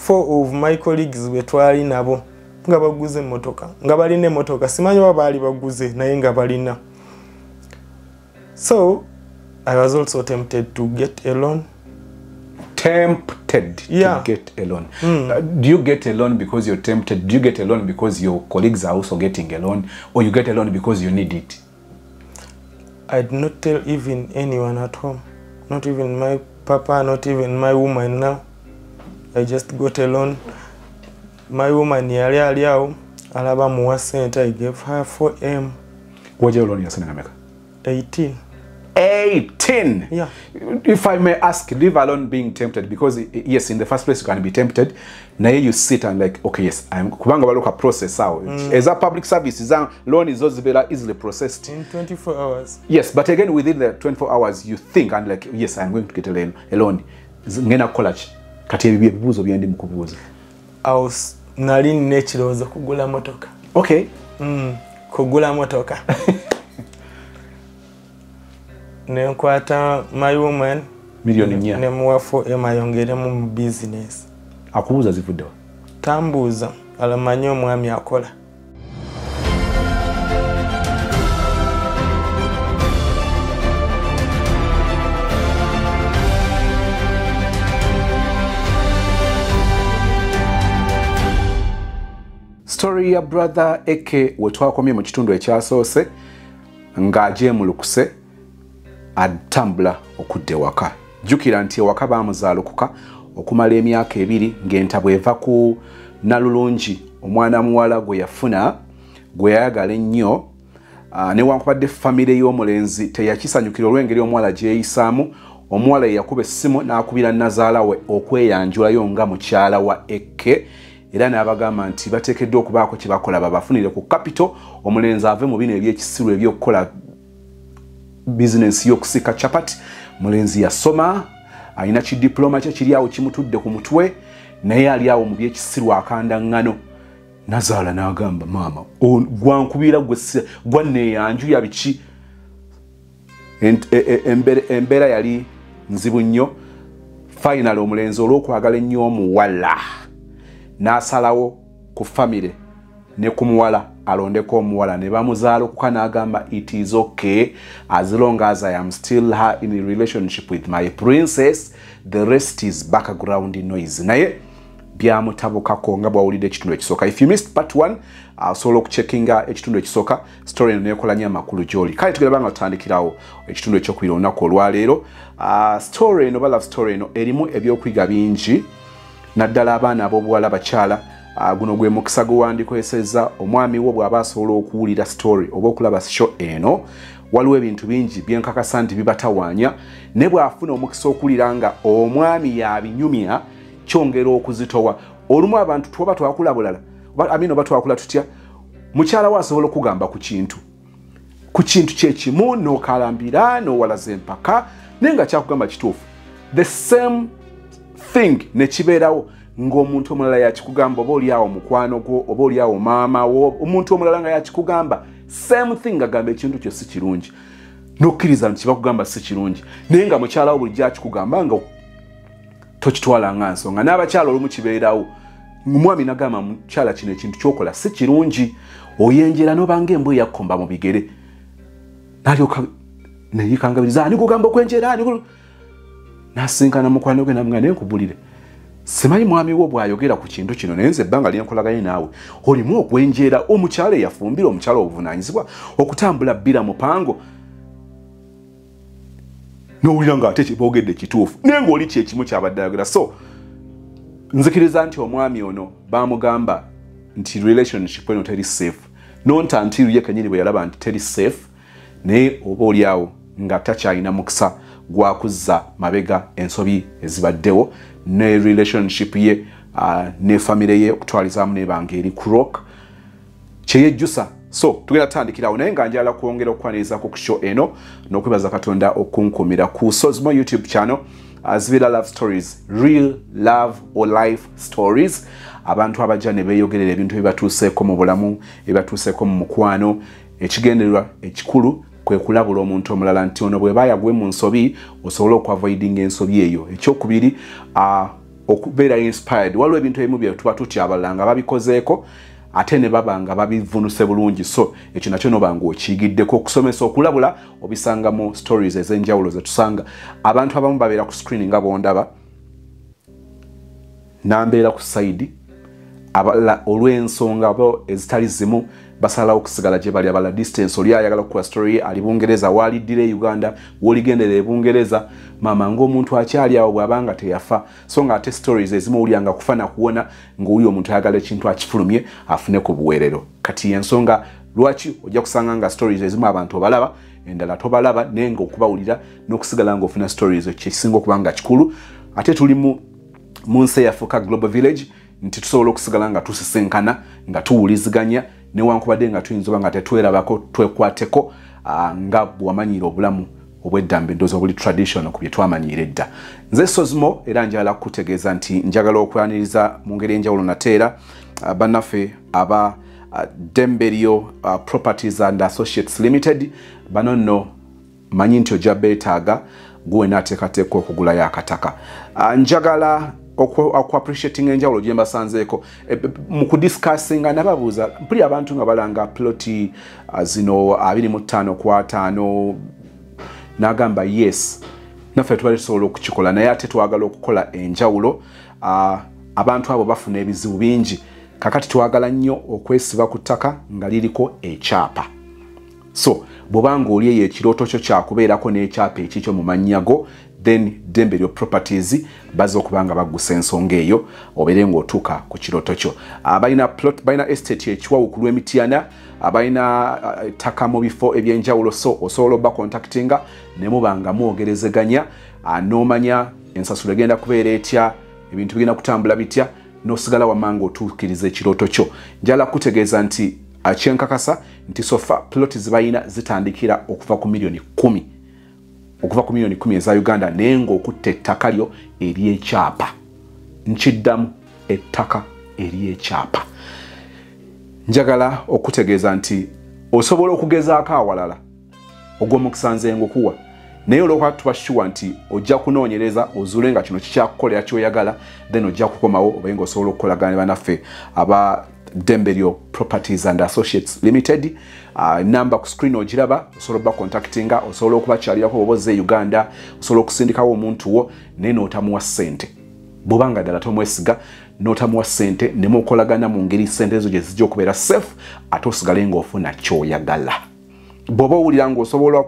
4 of my colleagues betwali nabo nga baguze motoka nga balina motoka simanyi baba bali baguze naye nga balina. So I was also tempted to get a loan. Tempted to get a loan. Do you get a loan because you're tempted? Do you get a loan because your colleagues are also getting a loan, or you get a loan because you need it? I did not tell even anyone at home, not even my papa, not even my woman now. I just got a loan. My woman yali aliao alaba muwa sente. I gave her 4M. What your loan you're America? 18. 18. Yeah. If I may ask, leave alone being tempted, because yes, in the first place you can be tempted. Now you sit and like, okay, yes, I'm kubanga baloka process out. As a public service, loan is also very easily processed in 24 hours. Yes, but again within the 24 hours you think and like, yes, I'm going to get a loan. Ngena college. Kati ebibuzo byandi mukubuza. Nali nekirozo kugula motoka. Okay. Kugula motoka. Nenkwata my woman million nya. Nemuwa 4M ayongeremu mu business. Akubuza zivuddewa. Tambuza alamanyi omwami akola. Story ya brother Eke wetwakomye mu kitundu ekyasoose ng'aje mulukuse atambula okudde waka. Jukira nti waka bamuzaalukuka okumala emyaka 2 ng'entabwe eva ku Nalulungi omwana muwala gwe yafuna gwe yayagala ennyo newankubadde famire y'omulenzi teyakisanyukira olw'engeri omuwala gyeyisaamu. Omuwala yakuba essimu n'akubira nazaala we okweyanjulayo nga mukyala wa Eke. Era n'abagamba nti bateekeddwa okubaako kye bakola babafunire ku capital omulenzi ave mu bino ebyekisiru eby'okukola business y'okusika chapati. Mulenzi yasoma alina kidiploma kye kiri awo kimutudde ku mutwe naye ali awo mu byekisiru akanda ngano. Nazaala n'agamba maama gwankubira gwanneeyanju ya biki. Embeera yali nzibu nnyo. Final omulenzi olw'okwagala ennyo omuwala n'asalawo ku family ne ku muwala alondeko omuwala ne bamuzaalukuka n'agamba it is okay as long as I am still in a relationship with my princess, the rest is background noise. Naye byamutabukako nga bwawulidde ekitundu ekisooka. If you missed part 1, osobola okucheckinga ekitundu ekisooka. Story eno nekola nnyo amakulu gy'oli. Kale tugenda banga tutandikirawo ekitundu ekyokubiri olunaku olwaleero. Story eno love story eno erimu ebyokuyiga bingi naddala abaana ab'obuwala bakyala. Guno gwe mukisa gwewandikozesezza omwami wo bw'aba asobola okuwulira story oba okulaba show eno. Waliwo ebintu bingi byenkakasa nti bibatawaanya ne bw'afuna omukisa okuwulira nga omwami yabinyumya kyongera okuzitowa. Olumu abantu tuba twakula bulala oba twakula tutya mukyala we asobola okugamba ku kintu kyekimu n'okalambira n'owalaza empaka naye nga kyakugamba kituufu. The same thing ne kibeerawo ng'omuntu omulala yakikugamba oba oli awo mukwano gwo oba oli awo maama wo omuntu omulala nga yakikugamba same thing agamba ekintu kyo si kirungi n'okkiriza nti bakugamba si kirungi naye nga mukyala wo bulijjo akikugamba nga tokitwala nga nsonga. N'abakyala olumu kibeerawo omwami nagamba mukyala kino ekintu kyokola si kirungi oyenjera n'obanga embwa eyakkomba mu bigere n'alyoka neyikangabiriza ani kugamba okwenjera n'asinkana mukwano gwe namugamba naye nkubulire simanyi mwami wo bw'ayogera ku kintu kino naye nze ebbanga lyenkolaganye naawe olimu okwenjera. Omukyala eyafumbira omukyala obuvunaanyizibwa okutambula bbira mupango n'owulira nga ate boogedde kituufu naye ng'oli kyekimu kyabadde ayogera. So nzikiriza nti omwami ono bamugamba nti relationship eno teri safe nontantiru ye kenyini bwe yalaba nti teri safe naye oba oli awo nga takyalina mukisa gwakuzza mabega ensobi ezibaddewo ne relationship ye ne family ye okutwalizaamu n'ebanga eri ku rock kyeyejjusa. So tugenda tutandikirawo naye nga njala kwongera okukwanirizaako ku show eno n'okwebaza Katonda okunkumira ku Sozmo YouTube channel Zibira Love Stories, real love or life stories. Abantu abajja ne beeyogerera ebintu ebibatuuseeko mu bulamu ebibatuuseeko mu mukwano. Ekigendererwa ekikulu kwe kulabula omuntu omulala nti ono bwe bayagwe mu nsobi osobola okuavoidinga ensobi eyo. Ekyokubiri okubeera inspired waliwo ebintu ebimu bye tuba tutya abalala nga babikozeeko ate ne baba nga babivunuse bulungi so ekyo nakyo noba ng'okiyigiddeko okusomesa okulabula obisanga mu stories ez'enjawulo ze tusanga abantu abamu babeera ku screen nga bondaba nambeera ku side abala olw'ensonga bo ezitali zimu basalawo okusigala gye bali abala distance oli ayagala okukola story ali Bungereza waliddira e Uganda woligendera e Bungereza mama ng'omuntu akyali awo bw'abanga teyafa so nga ate stories ezimu ulyanga kufana kuwona ng'oli omuntu ayagala ekintu akifulumye afune ku buweerero kati ensonga lwaki ojja kusanga nga stories ezimu abantu obalaba endala tobalaba naye ng'okubawulira n'okusigala ng'ofuna stories kyekisinga okuba nga kikulu ate tuli mu nsi yafuuka Global Village nti tusobola okusigala nga tusisenkana nga tuwuliziganya newankubadde nga tuyinza oba nga tetwerabako twekwateko nga bwamanyira obulamu obweddambe ndowooza obuli traditional ku bye twamanyiira edda nze Sozimo era njagala kukutegeeza nti njagala okwaniriza mu ngeri enjawulo nateera bannaffe aba Demberio Properties and Associates Limited bano nno manyi nti ojja beetaaga gwe naateekateeka okugulayo akataka njagala appreciating enjawulo gye mbasanzeeko mu kudiscussinga nababuuza mpuli abantu nga balanga ploti zino 25 kwa 5 n'agamba yes naffe tubali tusobola okukikola naye ate twagala okukola enjawulo abantu abo bafuna ebizibu bingi kakati twagala nnyo okwesiba ku ttaka nga liriko ekyapa so bw'obanga oli eyo ekirooto kyo kyakubeerako n'ekyapa ekikyo mu mannyago then Demberio Properties baza okubanga bagusa ensonga eyo obeere ng'otuuka ku kirooto kyo balina estate ekiwawu ku lw'Emityana balina ttaka mu bifo ebyenjawulo so osobola obba contactinga ne mubanga mwogerezeganya n'omanya ensasula egenda kubeera etya ebintu bigenda kutambula bitya n'osigala wamanga otuukiriza ekirooto kyo njala kutegeeza nti kyenkakasa nti sofa ploti zibayina zitandikira okuva ku milioni 10 okuva ku milioni 10 eza Uganda naye ng'okutta ettaka lyo ery'ekyapa nkiddamu ettaka ery'ekyapa njagala okutegeeza nti osobola okugezaako awalala ogw'omukisa nze ngukuwa naye olwokuba tuba sure nti ojja kunoonyereza ozuule nga kino kikyakukolera kyoyagala then ojja kukomawo obaye ng'osobola okukolagana ne bannaffe aba Demberio Properties and Associates Limited number ku screen ogiraba osobola ba contactinga osobola okubakyalirako oboze Uganda osobola okusindikawo omuntu wo naye n'otamuwa ssente bw'obanga ddala tomwesiga n'otamuwa ssente ne mukolagana mu ngeri ssente ezo gye zijja okubeera safe ate osigale ng'ofuna kyoyagala bw'oba owulira ng'osobola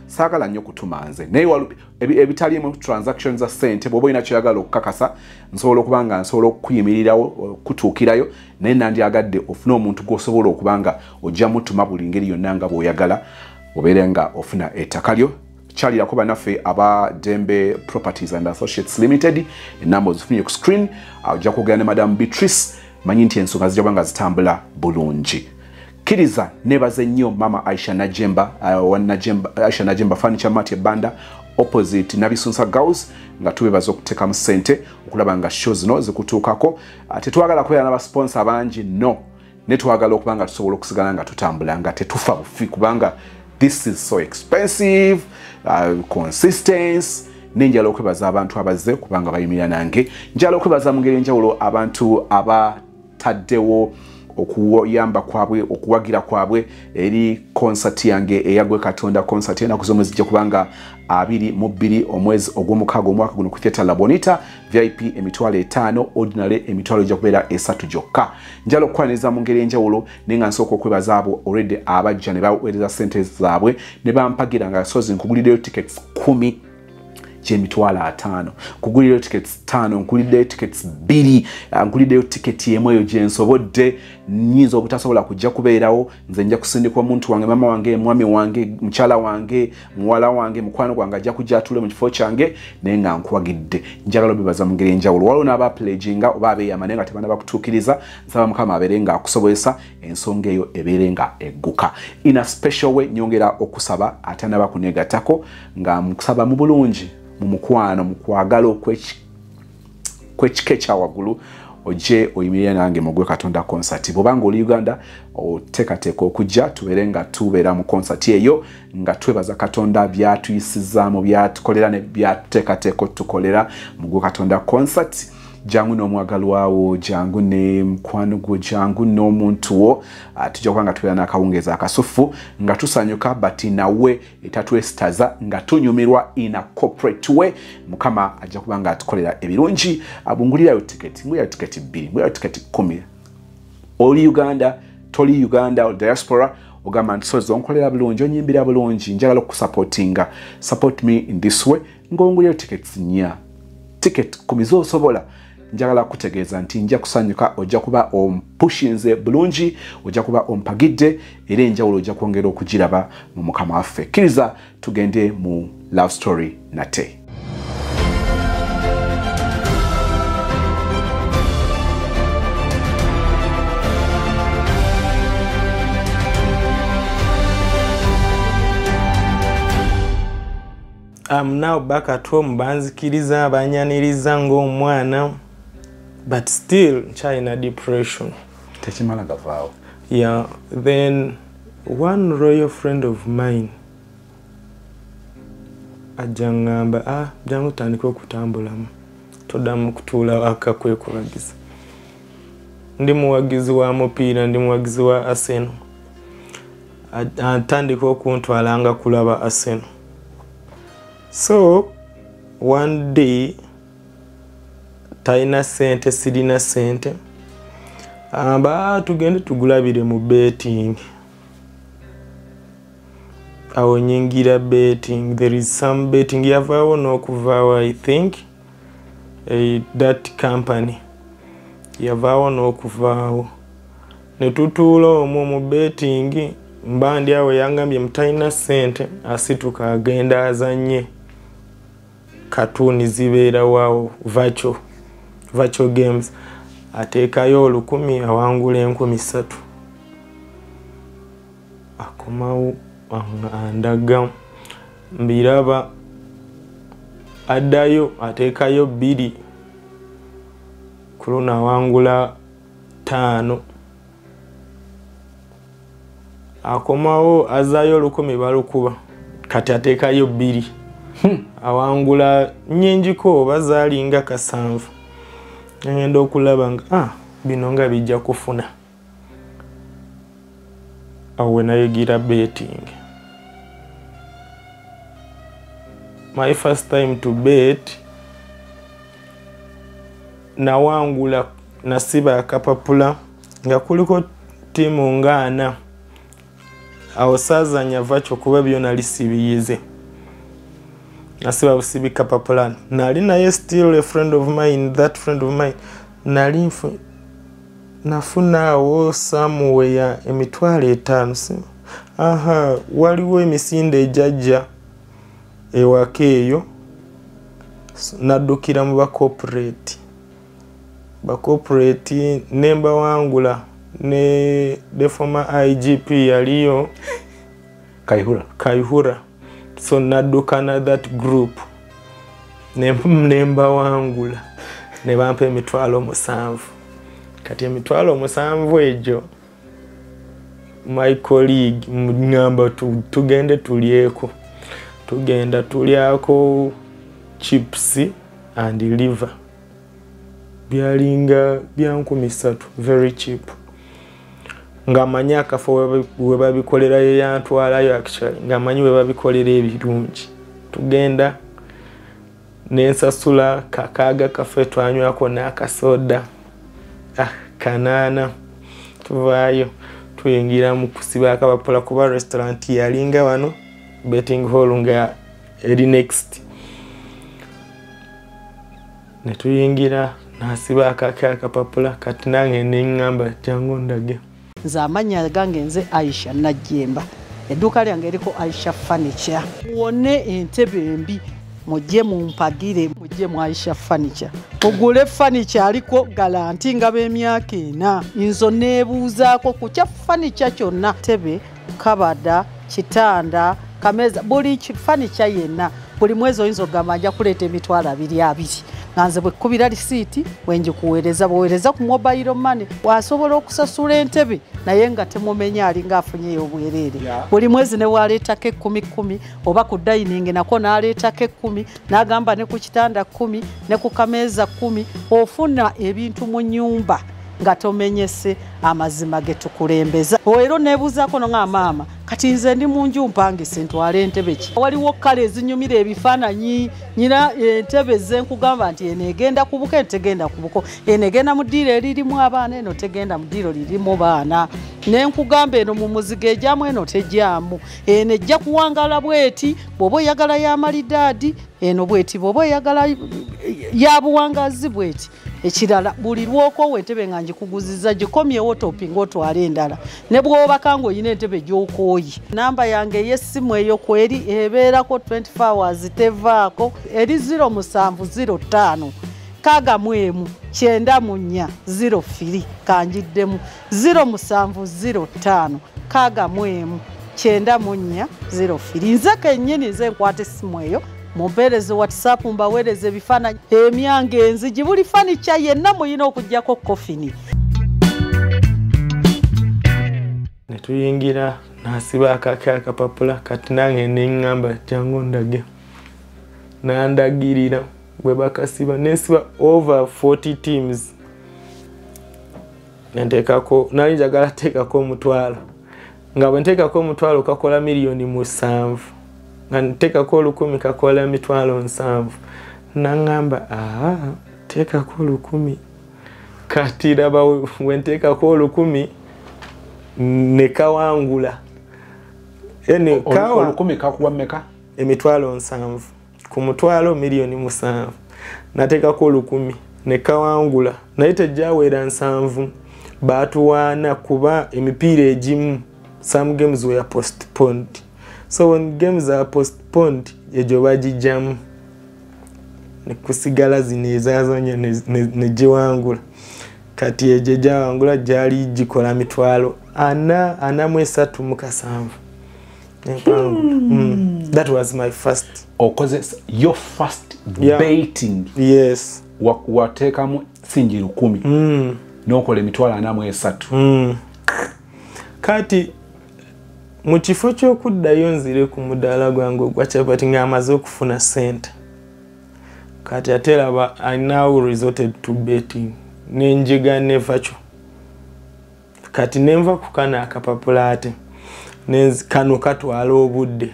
saagala nnyo kutuma nze naye ebitalimu transactions za ssente bw'oba olina kyoyagala okukakasa nsobola okuba nga nsobola okuyimirirawo kutuukirayo naye nandyagadde ofune omuntu gw'osobola okuba nga ojja mutuma buli ngeri yonna nga bw'oyagala obeere nga ofuna ettaka lyo kyalirako bannaffe aba Dembe Properties and Associates Limited enamba ozifunye ku screen ojja kwogera ne Madam Beatrice manyi nti ensonga zijja kuba nga zitambula bulungi kiriza nebaze nnyo mama Aisha Najemba Aisha Najemba Furniture Mart Banda opposite Nabisunsa Girls nga tubebaza okuteeka mu ssente okulaba nga show zino zikutuukako tetwagala kubeera n'abasponsor bangi no ne twagala okuba nga tusobola okusigala nga tutambula nga tetufa bufi kubanga this is so expensive consistence nenjala okwebaza abantu abazze kubanga bayimirira nange njala okwebaza mu ngeri enjawulo abantu abataddewo okuyamba kwabwe okuwagira kwabwe eri concert yange eyagwe Katonda concert enaku zomwe zijja kubanga 22 omwezi ogw'omukaaga omwaka guno ku Theatre La Bonita VIP emitwalo 5 ordinary emitwalo ejja kubeera 3 gyokka njalo okwaniriza mu ngeri enjawulo nenga nsooka okwebaza abo already abajja ne baweereza ssente zaabwe ne bampagira nga sozi nkuguliddeyo tickets 10 emitwalo 5 kuguliddeyo tickets 5 nkuguliddeyo tickets 2 nkuguliddeyo ticket emu eyo gye nsobodde nnyinza obutasobola kujja kubeerawo nze nja kusindikwa omuntu wange mama wange mwami wange mukyala wange muwala wange mukwano gwange ajja kujja atule mu kifo kyange naye nga nkuwagidde njagala obibaza mu ngeri enjawulo waliwo n'abapleginga oba abeeyama naye nga tebana bakutuukiriza nsaba mukama abeere nga akusobozesa ensonga eyo ebeere nga egguka in a special way nyongera okusaba ate nabakuneegattako nga mukusaba mu bulungi mu mukwano mu kwagala kw'ekika ekya waggulu oje oyimirire nange mu Gwe Katonda concert. Bobanga oli Uganda oteekateeka okujja tubeere nga tubeera mu concert eyo nga twebaza Katonda byatuyisizaamu byatukolera ne byatuteekateeka tukolera mu Gwe Katonda concert. Jangu n'omwagalwawo, jangu ne mukwano gwo, jangu n'omuntu wo. Tujja kuba nga tubeera n'akawungeezi akasufu nga tusanyuka bati nawe etatwesitaza nga tunyumirwa in a corporate way. Mukama ajja kuba nga atukolera ebirungi. Ngulirayo tiketi 2, ngulirayo tiketi 10. Oli Uganda, toli Uganda, diaspora, ogamba nti sozo onkolera bulungi, onyimbira bulungi, njagala okusupportinga. Support me in this way. Ngongulirayo tiketi 4. Tiketi 10 z'osobola. Njagala kutegeeza nti nja kusanyuka, ojja kuba ompushinze bulungi, ojja kuba ompagidde, era enjawulo ojja kwongera okugiraba mu Mukama waffe. Kkiriza tugende mu love story nate. I'm now back at home, banzikiriza banyaniriza ng'omwana, but still China depression. Tekimala gavaawo. Yeah, then one royal friend of mine ajangamba jangu tandika okutambulamu, toddamu kutuula waka kwekulagiza. Ndi muwagizi wa mupiira, ndi muwagizi wa Arsenal. Atandika okuntwalanga kulaba Arsenal. So one day taina sente, sirina sente, tugende tugulabire mu betting. Awo nyingira betting. There is some betting yavaawo n'okuvaawo, I think that company yavaawo n'okuvaawo. Ne tutuula omwo mu betting, mbandi awo yangambye mutaina sente, asituka agenda azanye katuni zibeera waawo, virtual games. Ateekayo 10,000 awangula 3,000. Akomawo andaga mbiraba, addayo ateekayo 2, kuluna awangula 5. Akomawo azaayo 10,000 balukuba, kati ateekayo 2. Awangula nnyingiko bazaalinga 7. Ngenda okulaba nga bino nga bijja kufuna. Awo nayigira betting. My first time to bet, nawangula nasiba akapapula nga kuliko timu nga 4. Awo saazanya vacho kuba byonna lisibiyize. Nasiba busibi kapapula. Nali naye still a friend of mine, that friend of mine. Nali nafunaawo somewhere 5,000. Waliwo emisinde ejajja ewaka eyo. Naddukira mu bacorporate. Bacorporate nemba wangula ne the former IGP yaliyo Kaihura. So naddukana that group. Nemba wangula. Ne bampa 7,000. Kati 7,000 ejo my colleague ngamba tugende tulyeko. Tugenda tulyako chips and liver. Byalinga bya 3,000, very cheap. Ngamanya akafo we babikolera ye yantwalayo actually. Ngamanyi we babikolera ebirungi. Tugenda nensasula kakaaga kafe twanywako n'akasoda. Kanana. Tuvaayo tuyingira mu kusiba akapapula kuba restaurant yalinga wano betting hall nga eri next. Ne tuyingira nasiba akapapula kati nange nengamba jangu ndage. Nze amanya gange nze Aisha Najjemba. Edduuka lyange eriko Aisha Furniture. Wone entebe embi mujje mumpagire, mujje mu Aisha Furniture. Ogule furniture aliko garanti nga b'emyaka 4. Nzo neebuuzaako ku kya furniture kyonna, tebe, kabada, kitanda, kameza, buli furniture yenna. Buli mwezi oyinza ogamba ajja kuleeta 2,200. nganze bwe kubira receipt wenje kuweereza boweereza ku mobile money wasobola okusasula entebe naye nga temumenya alinga afunye obwerere buli mwezi ne waleetako 10 oba ku dining nako n'aleetako 10 n'agamba ne ku kitanda 10 ne ku kameeza 10 ofuna ebintu mu nyumba nga tomenyese amazima getukulembeza oero nebuzaako no nga maama kati nze ndi munju mpangise ntwala entebe ki waliwo kale ezinyumira ebifaananyi nyina entebe zenkugamba nti enegenda kubuka entegenda kubuko enegenda mu ddiiro eririmu abaana eno tegenda mu ddiiro lirimu baana nenkugamba eno mu muzigo ejyamu eno tejyamu eno ejja kuwangala bweti bw'oba oyagala y'amalidaadi eno bweti bw'oba oyagala yabuwangazi bweti ekirala buli lwoko entebe nga ngikuguziza gikomyewo topinga otwala endala ne bw'obaka ng'olina entebe gy'okooyi namba yange ey'essimu eyo kweri ebeerako 24 hours tevaako eri 0705 kagamwemu 9404 kanjiddemu 0705 kagamwemu 9404 nze kennyini nze nkwata essimu eyo mumpeereze WhatsApp mbaweereze ebifaananyi emyange enzigi buli fanica yenna muyina okugyako kofini ne tuyingira n'asiba akapapula kati nange neŋŋamba jangu ndage nandagirira bwe bakasiba nesiba over 40 teams nenteekako nali njagala teekako omutwalo nga bwe nteekako omutwalo kakola $7,000,000 nga nteekako 10 kakola $7,000,000 naŋŋamba teekako 10 kati raba we nteekako 10 ne kawangula ene kawa 10 kakuwa mmeka $7,000,000 ku mutwalo $7,000,000 nateekako 10 ne kawangula naye tejjawera 7 baatuwaana kuba emipiira egimu some games were postponed so when games are postponed egyo bagijjamu ne kusigala zino ezazanya ne giwangula kati egyo gyawangula gyali gikola $43,700 that was my first your first baiting yes wateekamu singi 10 n'okola $43,000 kati mu kifo ky'okuddayo nzire ku mudaala gwange ogwa chapati ng'amaze okufuna ssente kati ate raba I now resorted to betting nenjiga neva kyo kati nenva ku kana akapapula ate kano katwala obudde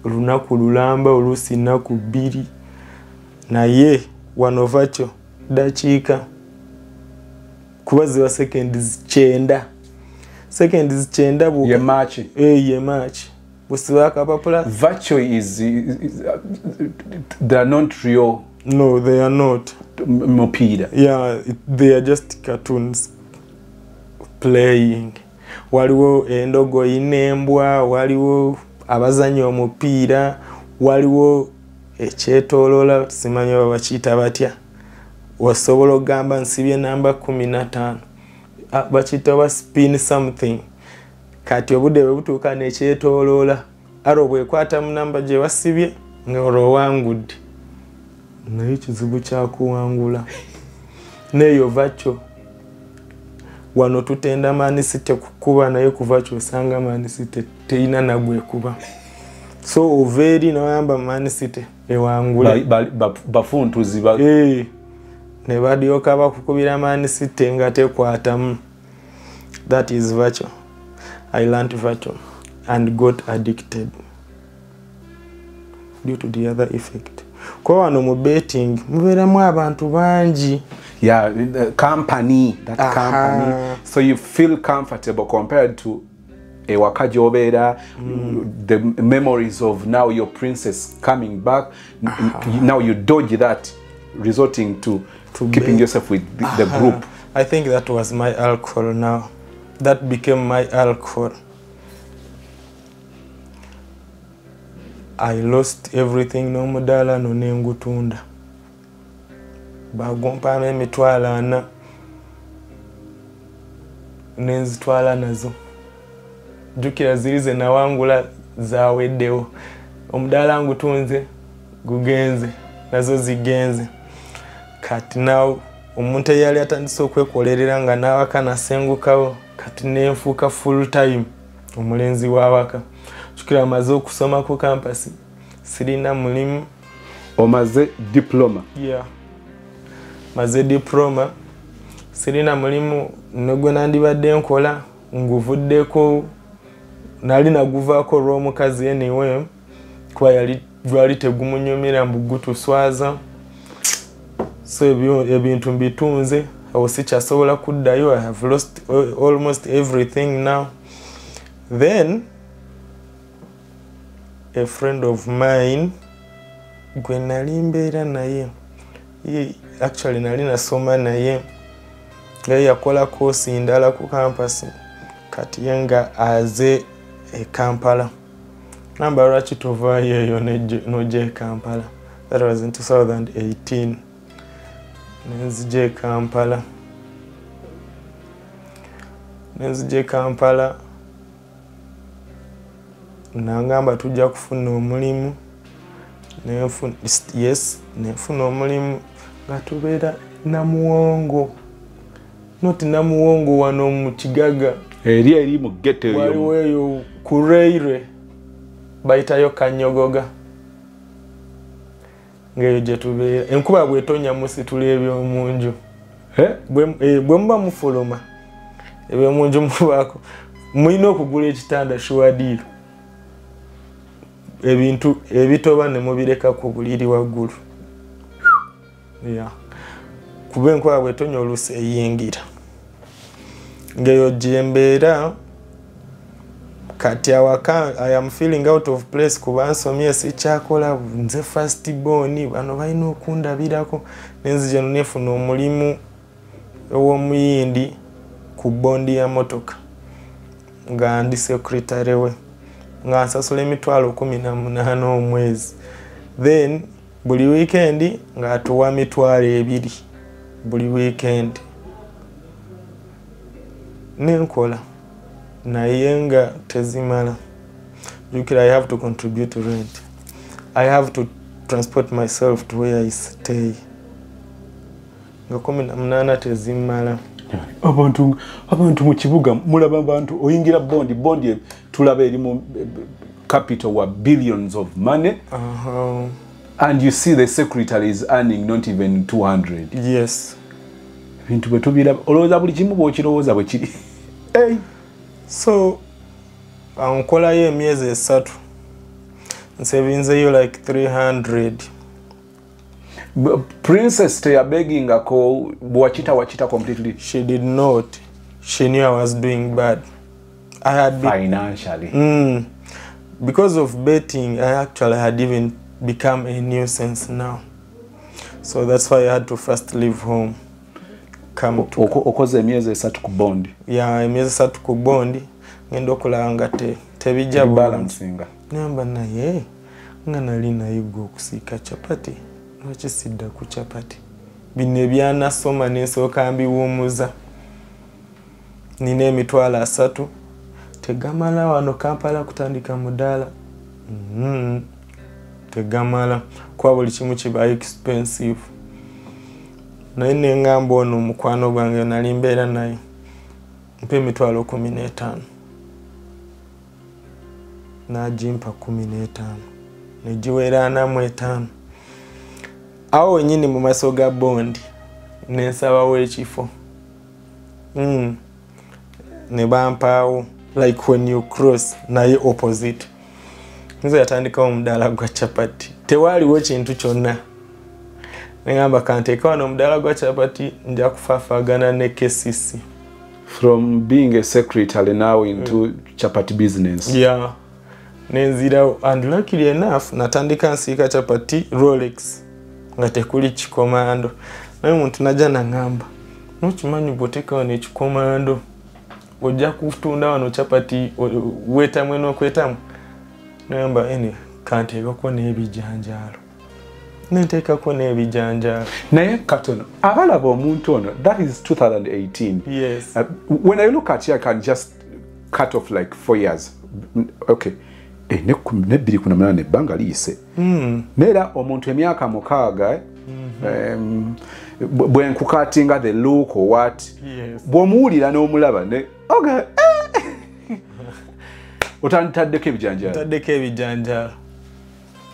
lunaku lulamba oluusi nnaku 2 naye wanova kyo dakiika kuba ziba seconds 9 ye match ye match busiba akapapula virtual is they are not real. No, they are not mupira. Yeah, they are just cartoons playing. Waliwo endogo inembwa, waliwo abazanyi omupiira, waliwo ekyetolola simanyi bakiyita batya. Wasobola ogamba nsibye namba 15. Bakiyita wa spin something. Kati obudde bwe butuuka n'ekyetolola. Aro bwekwata mu namba gye wasibye nga olowangudde. Naye kizibu kyakuwangula. Neyo vacho. Wano tutenda Man City kukuba naye kuva kyosanga Man City teina nagwe kuba. So overi noyamba Man City ewangula. Bafuntuzi ne badioka bakukubira Man City nga tekwatamu. That is virtual. I learned virtual and got addicted due to the other effect. Kwa wano mu betting muberamu abantu bangi. Yeah, the company, company. So you feel comfortable compared to a wakajobera, the memories of now your princess coming back. Now you dodge that, resorting to keeping yourself with the group. I think that was my alcohol now. That became my alcohol. I lost everything no mudala no nengutunda. Bagompa emitwala na nenzitwala nazo. Jukira zirize na wangula zaweddewo. Omudala ngutunze gugenze nazo zigenze. kati nawo omuntu eyali atandise okwekolerera nga n'awaka nasengukawo kati nenfuuka full time omulenzi w'awaka. Jjukira amaze okusoma ku kampasi sirina mulimu. Omaze diploma? Yeah. Maze diploma sirina mulimu negwe nandibadde nkola nguvuddeko nali naguvaako olw'omukazi anyway kuba gwali tegumunyumira mbugutuswaza so ebintu mbitunze awo sikyasobola kuddayo. I have lost almost everything now. Then a friend of mine gwe nali mbeera naye actually nali nasoma naye nga yakola kosi ndala ku kampasi kati ye nga aze e Kampala. Namba lwaki tovaayo eyo nojja e Kampala. That was in 2018. Nenzija e Kampala. Nangamba tujja kufuna omulimu. Nefuna omulimu nga tubeera Namuwongo. Not Namuwongo wano mu kigaga. Eri mu ghetto eyo. Waliwo eyo ku railway bayitayo Kanyogoga. Ngeyo gye tubeera. Enkuba bw'etonya musitula ebyomunju. Bwe muba mufuluma ebyomunju mubaako mulina okugula ekitanda shuwadiro. Ebintu ebitoba ne mubireka ku buliri waggulu. Yeah. Kuba enkuba bw'etonya oluusi eyingira. Ngeyo gye mbeera kati awaka I am feeling out of place kuba nsomye sikyakola nze first born bano balina okundabirako nenzija nefuna omulimu ow'omuyindi ku bondi ya motoka nga ndi secretary we nga nsasula emitwalo 18 omwezi. Then buli weekend nga atuwa mitwalo 2 buli weekend nenkola naye nga tezimala. Jukira I have to contribute to rent. I have to transport myself to where I stay. Nga 18 tezimala. Abantu mu kibuga mulaba abantu oyingira bondi tulaba eri mu capital wa billions of money. And you see the secretary is earning not even 200. Yes. Bintu betubira olowooza buli kimu bw'okirowooza bwe kiri. Hey. So nkolayo emyezi 3 nsevinzeyo like 300. Princess they are begging ako wachita completely. She did not. She knew I was doing bad. I had financially. Because of betting, I actually had even become a nuisance now. So that's why I had to first leave home. Come to okoze emyezi 3 ku bondi. Yeah, emyezi 3 ku bondi. Ngendo kulanga tebijja balancing. Namba naye nga nali nayigo okusika chapati. Lwaki sidda ku chapati. Bino ebyanasoma n'ensooka mbiwumuza. Nina emitwalo 3 tegamala wano Kampala kutandika mudaala. Tegamala kwa buli kimu kiba expensive. Naye nengamba ono omukwano gwange nali mbeera naye mpa emitwalo 15. N'agimpa 15 negiweera 45. Awo nyini mu maaso ga bondi nensabawo ekifo. Ne bampaawo like when you cross naye opposite. Nze yatandikawo omudaala gwa chapati. Tewaaliwo kintu kyonna. Nengamba kanteeka wano omudaala gwa chapati nja kufaafagana ne KCC. From being a secretary now into chapati business. Yeah. Nenzirawo and luckily enough natandika nsiika chapati Rolex. Nga tekuli kikomando. Naye omuntu najja nangamba nokimanyi bw'oteeka wano ekikomando ojja kutunda wano chapati weetamwe n'okwetamu. Namba kanteekako n'ebijanjaalo. Nenteekako n'ebijanjaalo. Naye katono abalaba omuntu ono that is 2018. Yes. When I look at you I can just cut off like 4 years. Okay. Ne 2018 ebbanga liyise. Neera omuntu emyaka 6 bwe nkukatinga the look or what Yes. bw'omuwulira n'omulaba ne okay otanditaddeko ebijanjalo Taddeko ebijanjalo.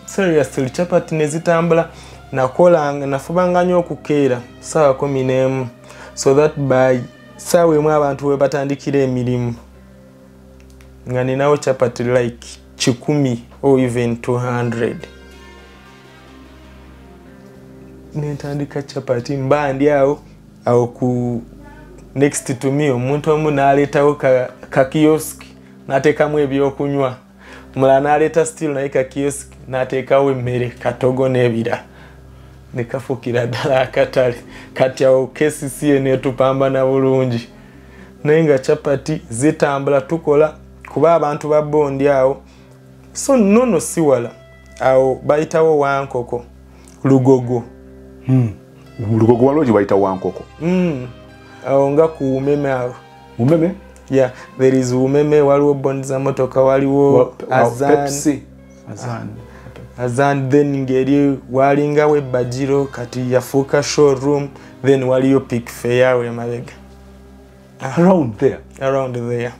Seriously, chapati ne zitambula nakolanga nafubanga nnyo okukeera ssaawa 11 so that by ssaawa emu abantu we batandikira emirimu nga ninawo chapati like 100 or even 200. Nentandika chapati mba ndi awo ku next to me omuntu omu n'aleetawo ka kiosk n'ateekamu ebyokunywa, mulala n'aleeta still naye ka kiosk n'ateekawo emmere, katogo n'ebira ne kafuukira ddala akatale. Kati awo KCC neetupambana bulungi naye nga chapati zitambula tukola kuba abantu ba Bondi awo so nono si wala awo bayitawo Wankoko Lugogo. Lugogo waloji bayita Wankoko. Awo nga ku Umeme awo. Umeme? Yeah, there is Umeme, waliwo Bondi za motoka, waliwo Azan. Pepsi. Azan, then ngeri walinga we Bajiro kati yafuuka showroom, then waliyo Pick Fair we mabega. Around there? Around there.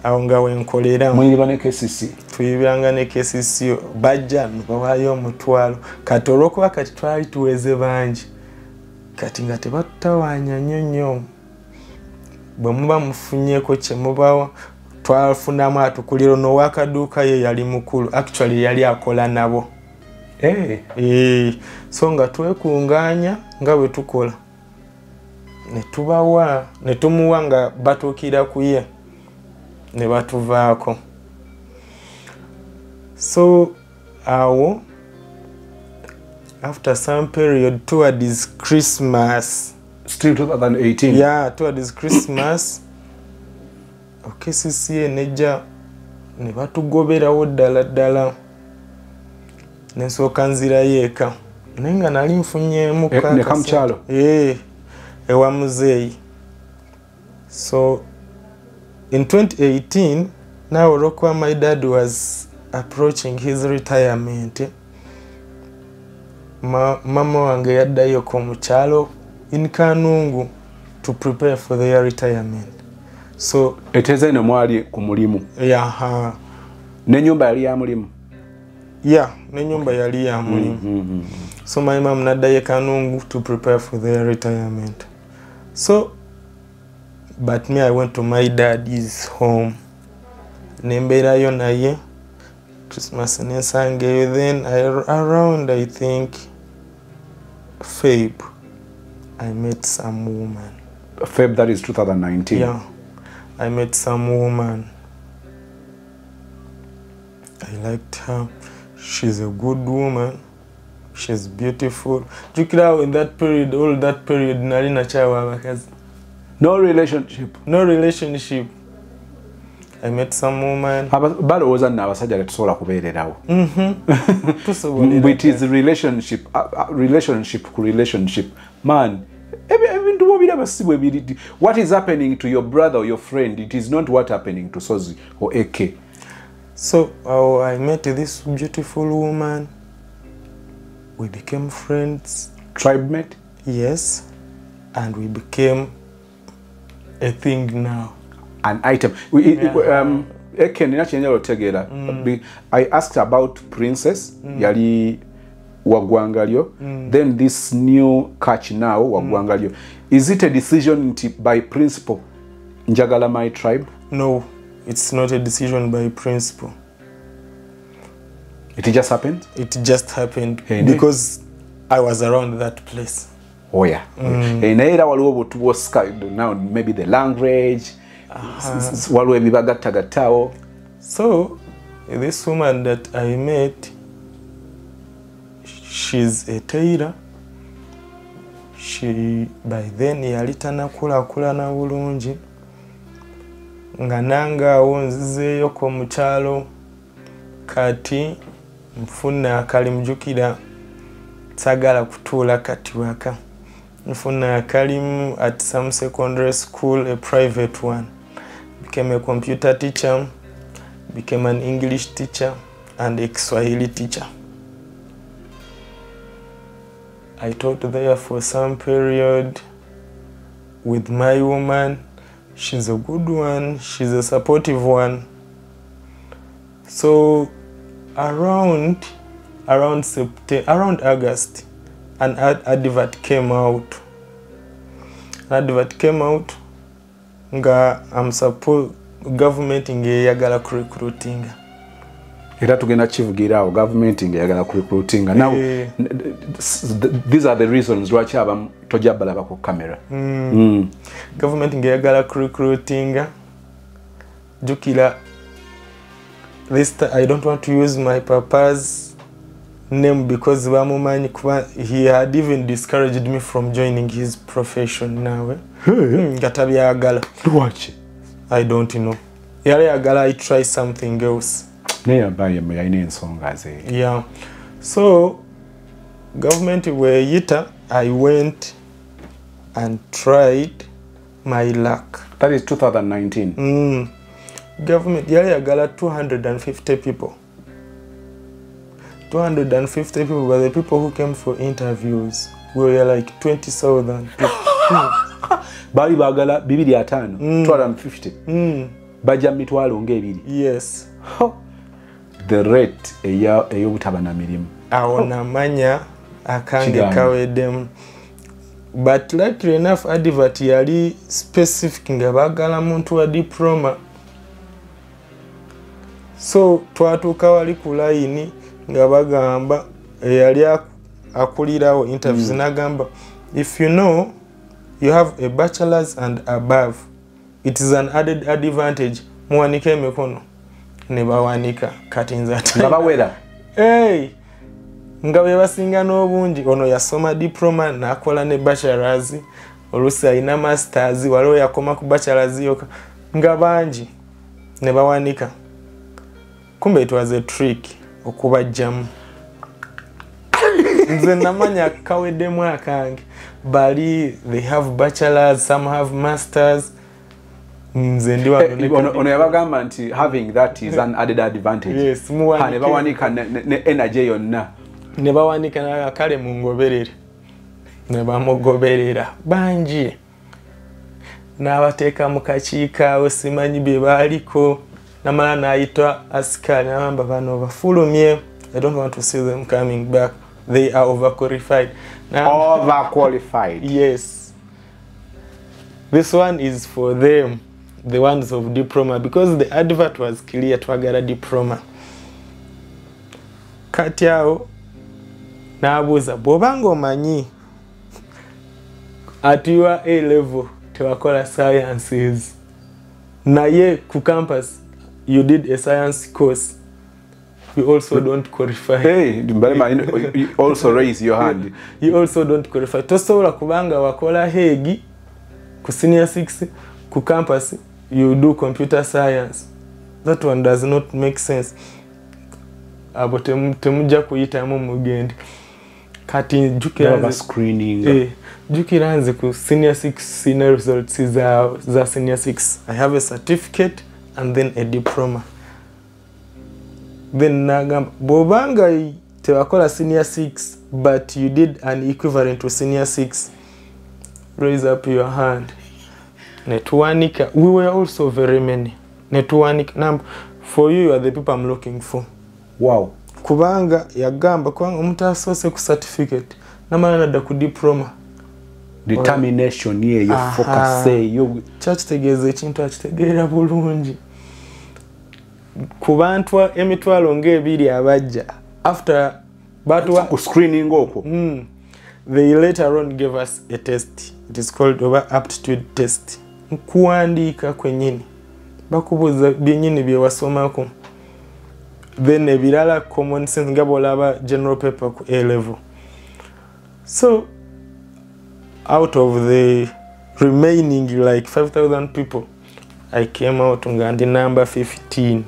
Awo nga wenkolera. Mwiba ne KCC. Tuyibanga ne KCC bajja bawayo omutwalo. Kati olwokuba kati twali tuweze bangi. Kati nga tebatutawanya nnyo. Bwe muba mufunyeeko kye mubawa twafunamu atukuliro n'owakaduuka ye yali mukulu. Actually yali akola nabo. So nga twekunganya nga bwe tukola. Ne tubawa, ne tumuwa nga batuukira ku ye. Ne batuvaako. So awo after some period towards Christmas, still 2018. Yeah, towards Christmas KCC nejja ne batugoberawo ddala nensooka nzirayo eka naye nga nali nfunyeemu nekamukyalo ewa muzeeyi. So in 2018 now olwokuba my dad was approaching his retirement, mama wange yaddayo ko mukyalo in Kanungu to prepare for their retirement. So etezene mwali ku mulimu. Yeah. N'ennyumba yali ya mulimu. Yeah, n'ennyumba yali ya mulimu. So my mom naddayo Kanungu to prepare for their retirement. So but me, I went to my dad's home. Nemberayo naye Christmas nensangeyo. Then around I think Feb, I met some woman. Feb, that is 2019. Yeah, I met some woman. I liked her. She's a good woman. She's beautiful. Jukira in that period, all that period, nali nachawa abakazi. No relationship. No relationship. I met some woman. Balowooza nno abasajja tetusobola kubeererawo. It is relationship, relationship ku relationship. Man, ebintu bobiraba si bwe biri. What is happening to your brother or your friend, it is not what happening to Sozi or AK. So I met this beautiful woman. We became friends. Tribe mate? Yes. And we became a thing now. An item. I asked about Princess, yali wagwangalyo. Then this new catch now, wagwangalyo. Is it a decision by principle? Njagala my tribe? No, it's not a decision by principle. It just happened? It just happened because I was around that place. Oh yeah. Naera waliwo butuwo now maybe the language. Waliwo ebibagattagattawo. So this woman that I met, she's a tailor. She by then yali tanakulaakulana bulungi nga nange awo nzizeeyo ko mukyalo kati nfuna akalimujukira sagala kutuula kati waka. Nfuna akalimu at some secondary school, a private one. Became a computer teacher, became an English teacher and a Kiswahili teacher. I taught there for some period with my woman. She's a good one, she's a supportive one. So around August, an advert came out. Nga I'm supposed government ngeyagala recruiting. Era tugenda kivugirawo government ngeyagala recruiting. Now these are the reasons lwaki abamu tojja balaba ku camera. Government ngeyagala recruiting. Jukira this I don't want to use my papa's name because he had even discouraged me from joining his profession now. Watch. I don't know. I try something else. Yeah. So government were yita, I went and tried my luck. That is 2019. Government yagala 250 people. 250 people were the people who came for interviews. We were like 20,000 people. Bali bagala 250. 250. Baja mitwalo ngebiri. Yes. The rate eyobutaba na mirimu. Awona manya akange kawedem. But luckily enough advert yali specific nga bagala muntu wa diploma. So twatuka wali ku line nga bagamba yali akulirawo interviews nagamba if you know you have a bachelor's and above, it is an added advantage. Muwanike emikono ne bawanika kati nzata nga bawera. Hey, nga bebasinga n'obungi ono yasoma diploma nakola ne bachelor's, olusi alina masters, waliwo yakoma ku bachelor's yoka nga bangi ne bawanika. Kumbe it was a trick okubajjamu. Nze namanya kawedemu akange bali they have bachelors, some have masters. Nze ndi ono yabagamba nti having that is an added advantage. Yes, ne bawanika ne energy yonna. Ne bawanika na kale mungoberere. Ne bamugoberera banji. N'abateeka mu kakiika osimanyi bye baaliko. Namala naitwa askari namba bano bafulumye. I don't want to see them coming back. They are overqualified. Overqualified. Yes. This one is for them, the ones of diploma, because the advert was clear twagala diploma. Kati awo nabuuza bw'obanga omanyi at your A level tewakola sciences naye ku campus you did a science course, you also don't qualify. Hey, you also raise your hand. You also don't qualify. Tosobola kubanga wakola hegi ku senior 6 ku campus you do computer science. That one does not make sense. Abo temujja kuyitamu mugende. Kati jukira screening. Jukira nze ku senior 6 senior results za senior 6. I have a certificate and then a diploma. Then nagamba bobanga tewakola senior 6 but you did an equivalent to senior 6, raise up your hand. Netuwanika, we were also very many. Netuwanika, now for you are the people I'm looking for. Wow. Kubanga yagamba kubanga omuntu asoose ku certificate namala nadda ku diploma. Determination ye yo focus yo kyakitegeeza ekintu akitegeera bulungi. Ku bantu emitwalo ng'ebiri abajja after ku screening okwo. They later on gave us a test. It is called over aptitude test. Kuandika kwenyini bakubuza byenyini bye wasomako, then ebirala common sense nga bolaba general paper ku A level. So out of the remaining like 5,000 people, I came out nga ndi number 15.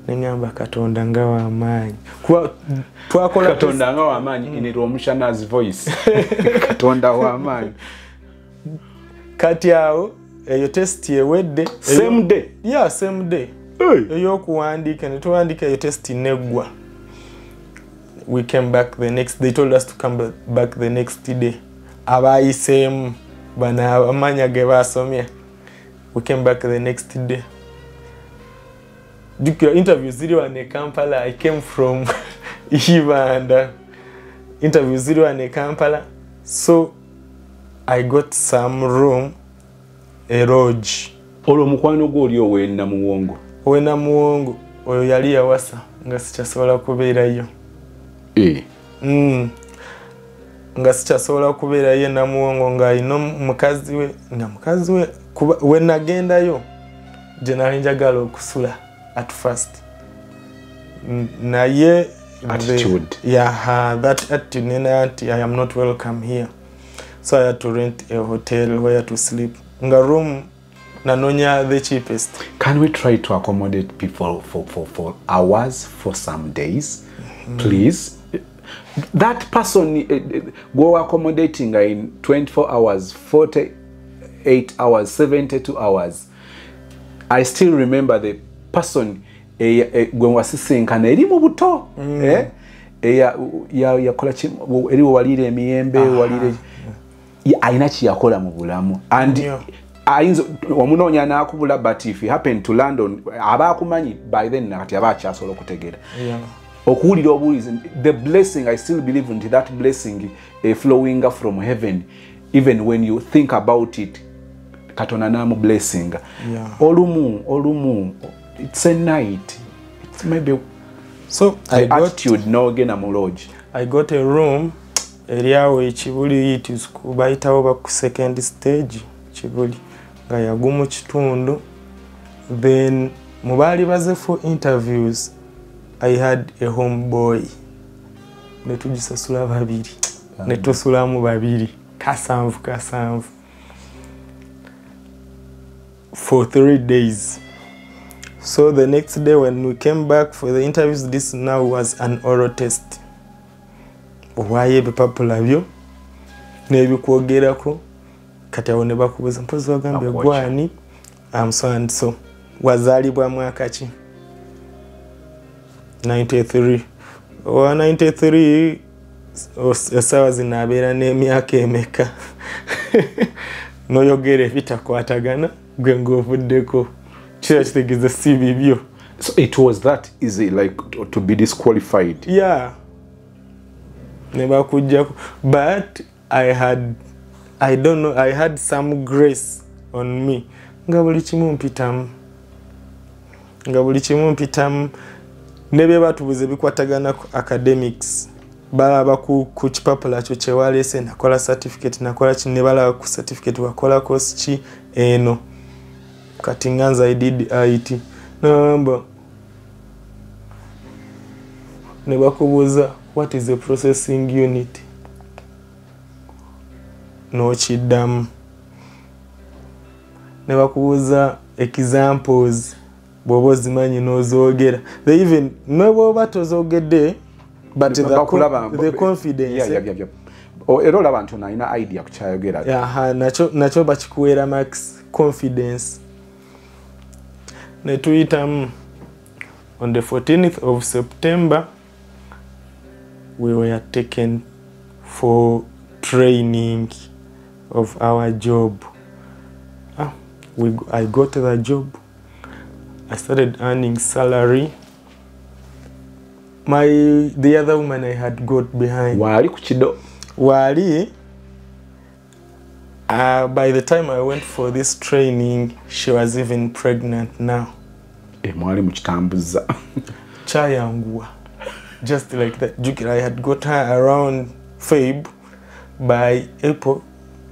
Nengamba Katonda nga wa amaanyi. Twakola Katonda nga wa amaanyi in Romushana's voice. Katonda wa amaanyi. Kati awo eyo test yewedde same day. Yeah, same day. Eyo kuwandika ne tuwandika eyo test neggwa. we came back they told us to come back the next day. Abayisemu bana amanya ge basomye. We came back the next day. The interview zero in Kampala. I came from Iva and interview zero in Kampala. So I got some room, a lodge. Olo mukwano gwo oli owena muwongo. Owena muwongo oyo yali yawasa nga sikyasobola kubeerayo. Nga sikyasobola kubeerayo na muwongo nga alina mukazi we we nagendayo gye nali njagala okusula at first. Naye attitude. That attitude I am not welcome here. So I had to rent a hotel where to sleep. Nga room nanonya the cheapest. Can we try to accommodate people for hours, for some days? Please. That person go accommodating in 24 hours, 48 hours, 72 hours. I still remember the person gwe wasisinkana eri mu buto yakola eri walire emiyembe walire ayina kiyakola mu bulamu and ayinza omunoonya n'akubula but if he happened to London abaakumanyi by then nakati abakyasobola okutegeera okuwulira obulizi the blessing. I still believe in that blessing flowing from heaven even when you think about it. Katonda namu blessing olumu it's a night, it's maybe so I attitude no gena mu lodge. I got a room eriawo ekibuli it school bayitawo ba ku second stage kibuli nga yagumu kitundu. Then mubali baze for interviews I had a homeboy netujisasula babiri netusulamu babiri kasanvu for 3 days. So the next day when we came back for the interviews, this now was an oral test. Why bipapula byo nebikwogerako kati awo ne bakubuza mpozi wagambe gwani so and so wazalibwa mwaka ki 93 or 93 esawa zinabeera n'emyaka emeka noyogere bitakwatagana gwe ng'ovuddeko kira kitegeeza si bibyo. So it was that easy like to be disqualified? Yeah. Never kujjako, but I don't know, I had some grace on me. Nga buli kimu mpitamu nebe batubuze bikwatagana academics balaba ku kipapula kyo kyewalese nakola certificate nakola kine balaba ku certificate wakola course ki eno kati nganza I did IT namba ne bakubuza what is the processing unit no chidam ne bakubuza examples bobo zimanyi nozogera they even no batozogedde but the confidence era olaba nti onalina idea kukyayogera nakyo bakikuweera max confidence ne tuyitamu on the 14th of September we were taken for training of our job. I got the job. I started earning salary. The other woman I had got behind. Wali kuchido. Wali. By the time I went for this training, she was even pregnant now. Mwali muchitambuza. Chayangua. Just like that. I had got her around Feb. By April,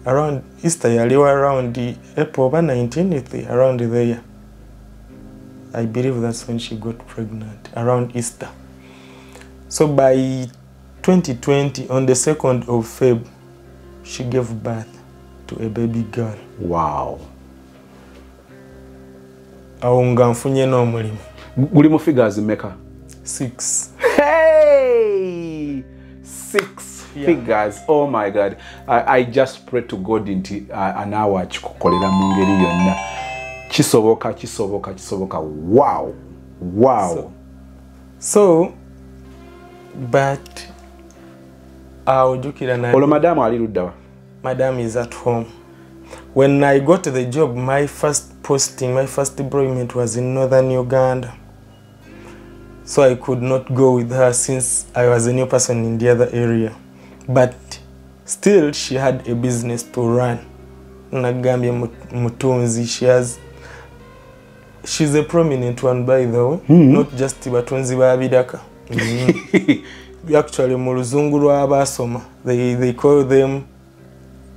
around Easter, around the April 19th, around there. I believe that's when she got pregnant, around Easter. So by 2020, on the 2nd of Feb, she gave birth to a baby girl. Wow. Aunga mfunye no mulimu. Guli mu figures meka? 6. Hey! 6 figures. Oh my God. I just pray to God into an hour chikukolera mu ngeri yonna. Kisoboka. Wow. So but awujukira na olwo madamu ali luddawa? Madam is at home. When I got the job, my first posting, my first employment was in northern Uganda. So I could not go with her since I was a new person in the other area. But still, she had a business to run. Nagambye Mutunzi, she's a prominent one, by the way, not just Batunzi Babidaka. Actually, mu luzungu lw'abasoma, they call them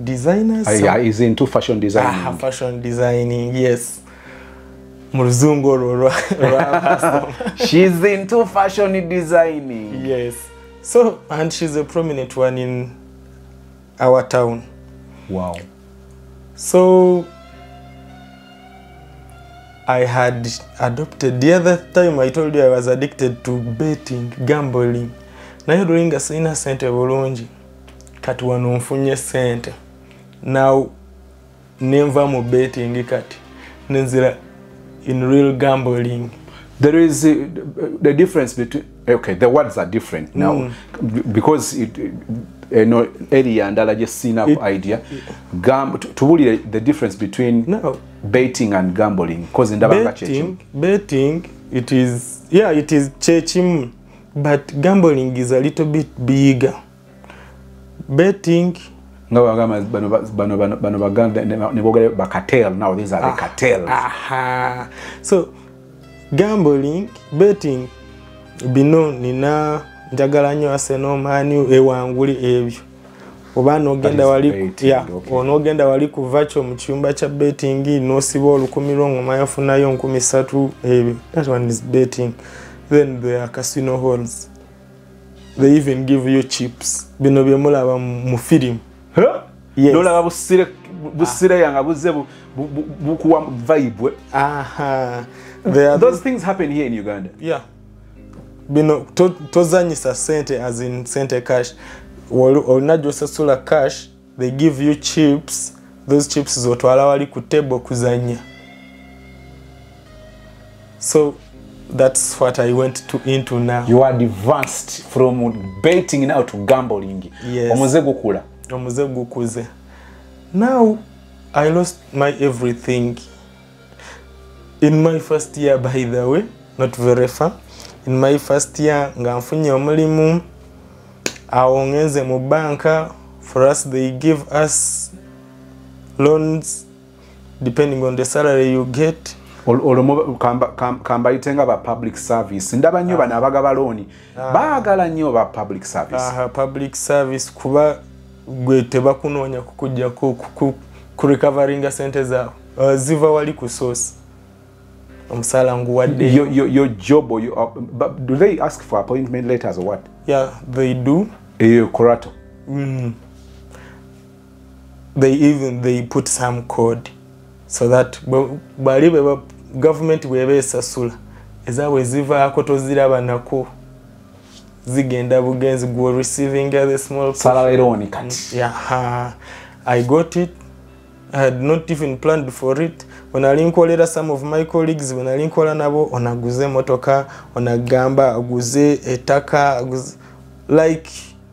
designers. Yeah, he's into fashion designing. Fashion designing, yes. Mu luzungu lw'abasoma. She's into fashion designing. Yes. So, and she's a prominent one in our town. Wow. So I had adopted, the other time I told you I was addicted to betting, gambling. Nayo doinga sina sente bulungi. Kati wano nfunye sente. Now nenva mu betting kati. Nenzira in real gambling. There is the difference between, okay, the words are different now because earlier and I just seen up idea to the difference between betting and gambling because in betting it is chechim, but gambling is a little bit bigger. Betting now these are the cartels. So gambling, betting, bino nina njagala nnyo Arsenal Man U ewanguli ebyo. Oba n'ogenda wali onogenda wali ku virtual mu kyumba kya betting n'osiba olukumi ng'omanya ofunayo 3,000 ebyo. That one is betting. Then there are casino halls. They even give you chips. Bino bye mulaba mu film. Yes. Nolaba busire yanga buze bukuwa vibe. Those things happen here in Uganda. Yeah. Bino tozanyisa sente as in sente cash. Olinajo sasula cash, they give you chips. Those chips zotwala wali ku table kuzanya. So that's what I went into now. You are advanced from betting now to gambling. Yes. Omuze gukula. Omuze gukuze. Now I lost my everything. In my first year, by the way, not very far. In my first year, nga nfunye omulimu awongeze mu banka. For us, they give us loans depending on the salary you get. Kamba itenga ba public service. Ndaba nnyo bana abagaba loan. Baagala nnyo ba public service. Public service kuba gwe tebakunoonya kukujja ku recovering sente zaawo. Ziva wali ku source. Your job or but do they ask for appointment letters or what? Yeah, they do. Kurato. They put some code so that balibe government webe sasula ezawe ziva akotoziraba nako zigenda bugenzi go receiving the small salary loan cut. Yeah, I got it. I had not even planned for it. When I linkolera some of my colleagues, when I linkola nabo onaguze motoka, onagamba aguze etaka, like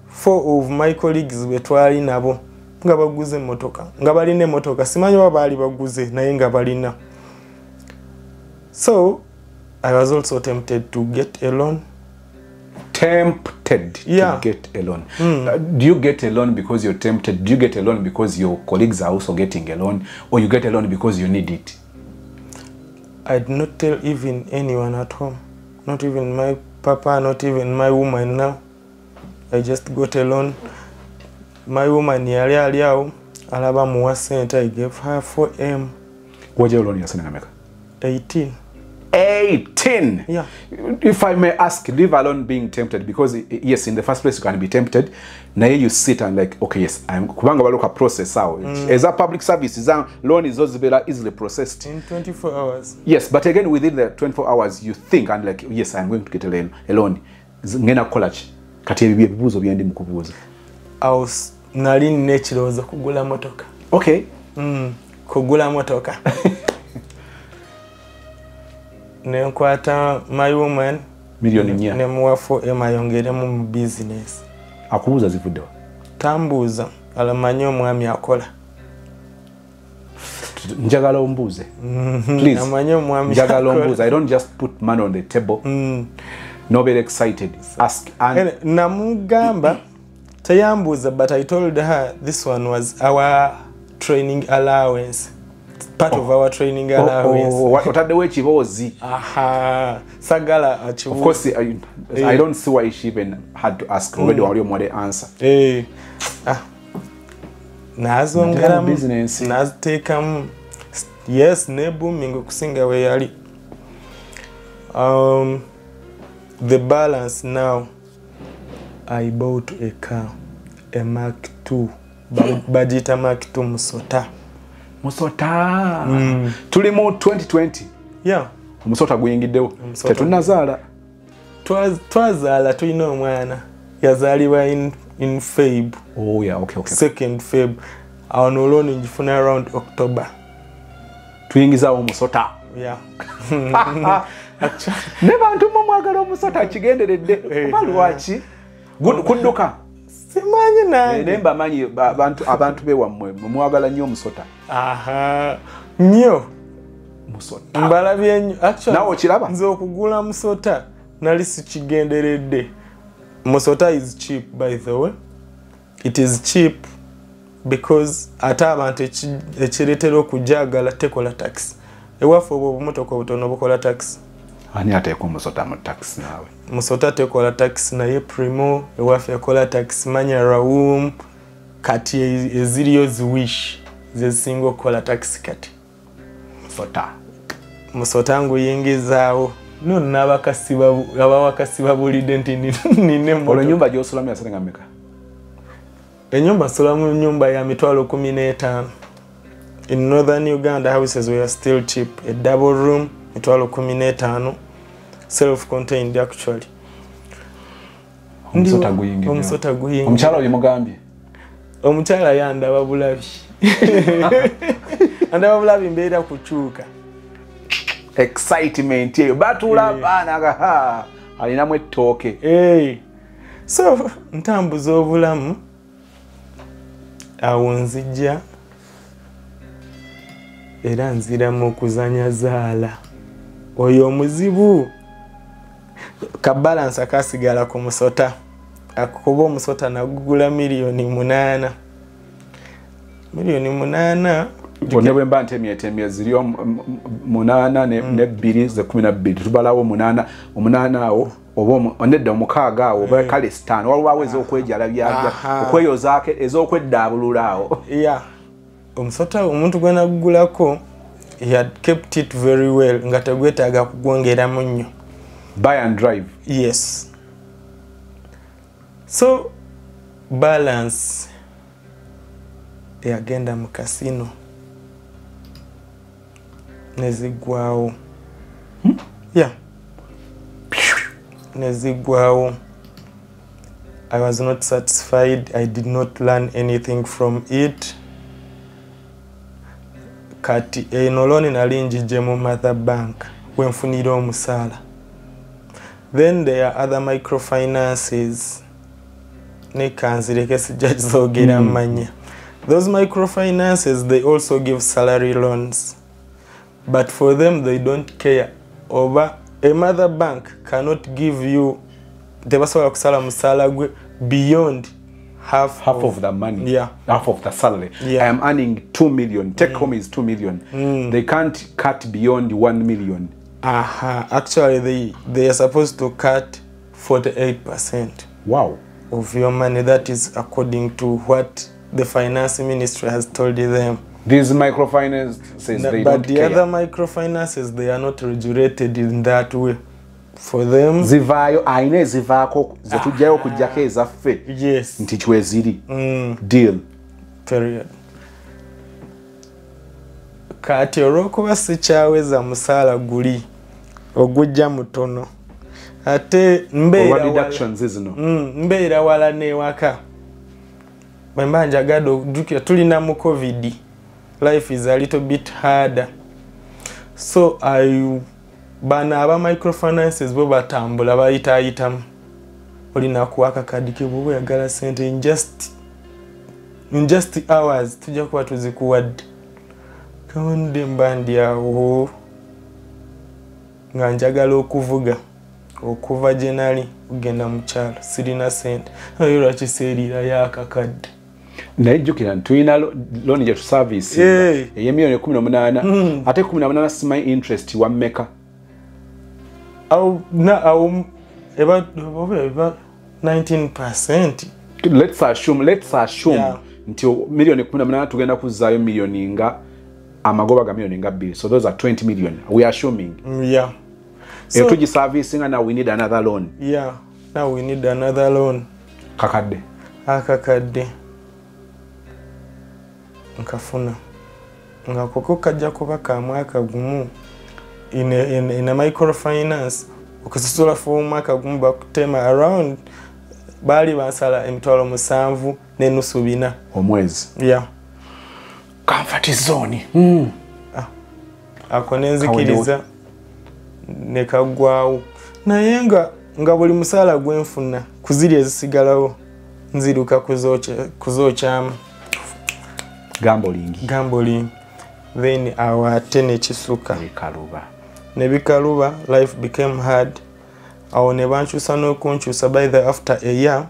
4 of my colleagues betwali nabo nga baguze motoka. Nga baline motoka simanyi babali baguze naye nga balina. So I was also tempted to get a loan. Tempted to get a loan. Do you get a loan because you're tempted? Do you get a loan because your colleagues are also getting a loan? Or you get a loan because you need it? I did not tell even anyone at home. Not even my papa, not even my woman now. I just got a loan. My woman yali aliao alaba muwa sente. I gave her 4M. What your loan you're America? 18. 18. Yeah. If I may ask, leave alone being tempted, because yes, in the first place you can be tempted. Now you sit and like, okay, yes, I'm kubanga baloka process out. As a public service, loan is also very easily processed in 24 hours. Yes, but again within the 24 hours you think and like, yes, I'm going to get a loan. Ngena college. Kati ebibuzo byandi mukubuza. Aus nali nechiroza kugula motoka. Okay. Kugula motoka. Nenkwata my woman Milioni 4. Ne muwafo ema yongeremu mu business. Akubuuza zivuddewa. Tambuuza alamanyi omwami akola. Njagala ombuuze. Please. Amanyi omwami Njagala ombuuze. I don't just put money on the table. Nobody excited. Ask. And namugamba tayambuuza, but I told her this one was our training allowance. Part of our training allowance. Otaddewo ekiboozi. Aha. Sagala achibu. Of course, I don't see why she even had to ask. Already wali omwade answer. Nazongeramu business. naziteekamu. Yes, ne booming okusinga we yali. The balance now, I bought a car, a Mark II, Bajita Mark II Musota. Musota. Tuli mu 2020. Yeah. Musota guyingiddewo. Tetunazaala. Twazaala tulina omwana. Yazaalibwa in Feb. Oh yeah, okay. 2nd Feb. Awo noloni njifuna around October. Tuyingizaawo Musota. Yeah. Ne bantu mwagala omusota kigenderedde. Lwaki? Kudduka. Simanyi nange. Nemba manyi abantu bewammwe mwagala nnyo omusota. Aha. Nnyo. Musota. Mbalabye nnyo. Actually, nawe okiraba? Nze okugula musota nali sikigenderedde. Musota is cheap, by the way. It is cheap because ate abantu ekireetera okujagala tekola tax. Ewaffe obwo obumotoka obutono bukola tax. Ani ateeka omusota mu tax naawe? Musota tekola tax naye Primo ewaffe ekola tax, manya Raum kati eziriyo ziwish zezisinga okukola tax kati. Musota nguyingizaawo. Nonna abawakasi babulidde nti nine olwo ennyumba gy'osulamu yasalenga mmeka? Ennyumba nsulamu nnyumba ya $15,000. In northern Uganda, houses were still cheap. A double room, $15,000. Self-contained, actually. Omusota guyingidde. Omusota guyingidde. Omukyala oyo mugambye? Omukyala yandaba bulabi. Andaba bulabi mbeera kukyuka. Excitement eyo batula abaana agaha alinamu ettooke. So ntambuza obulamu awo nzijja era nziramu okuzanya zaala. Oyo omuzibu kabalansi akasigala ku musota. Akukuba omusota nagugula $8,000,000. $8,000,000. Bonna bwe mba ntemyetemye ziri 8 ne 2 ze 12. Tubalawo 8 awo oba nedda 6 awo oba kale 5 waliwo ez'okwejala byabya okweyozaako ez'okweddaabulula awo. Yeah. Omusota omuntu gwe nagugulako he had kept it very well nga tegwetaaga kugwongeramu nnyo. Buy and drive. Yes. So balance yagenda mu casino nezigwawo. Yeah. Nezigwawo. I was not satisfied. I did not learn anything from it. Kati enoloni nali njije mu Mother Bank wenfunira omusaala. Then there are other microfinances. Nekanzireke sijja zogera manya. Those microfinances, they also give salary loans. But for them, they don't care. Over a Mother Bank cannot give you tebasobola kusala musala gwe beyond half of the money. Yeah. Half of the salary. Yeah. I am earning 2 million. Take home is 2 million. They can't cut beyond 1 million. Actually, they are supposed to cut 48%. Wow. Of your money. That is according to what the finance ministry has told them. These microfinances, they but don't the care. other microfinances, they are not regulated in that way. For them, zivaayo aina ezivaako zetujjayo okujjako ezaffe. Yes. Nti kyeziri. Deal. Period. Kati olw'okuba sikyaweza musaala guli ogujja mutono ate mbeera wala n'ewaka bwe mba njagadde okujjukira tulina mu COVID. Life is a little bit harder. So I bana aba microfinances bo batambula bayitaayitamu olina kuwa akakadi ke bw'oba oyagala sente in just hours tujja kuba tuzikuwadde kawonde mba ndi awo nga njagala okuvuga okuva gye nali kugenda mu kyalo sirina sente naye lwaki seerirayo akakadde naye jjukira tulina looni gye tusaavisi ey'emiliyoni 18 ate 18 simanyi interest wa mmeka eba 19%. Let's assume nti miliyoni 18 tugenda kuzzaayo miliyoni nga amagoba ga miliyoni nga 2, so those are 20 million. We are assuming. Yeah. So to servicing and now we need another loan. Yeah. Now we need another loan. Kakadde. Akakadde. Nkafuna. Nga koko kajja kuba ka mwaka gumu in a microfinance. Okusasula for mwaka gumu bakutema around bali bansala emitwalo 7 n'enusu 4 omwezi. Yeah. Comfort zone. Ako nenzikiriza ne kagwawo naye nga buli musaala gwenfuna kuziri ezisigalawo nziruka kuzokyamu gambling then awate nekisuka nebikaluba life became hard awo ne bankyusa n'okunkyusa by the after a year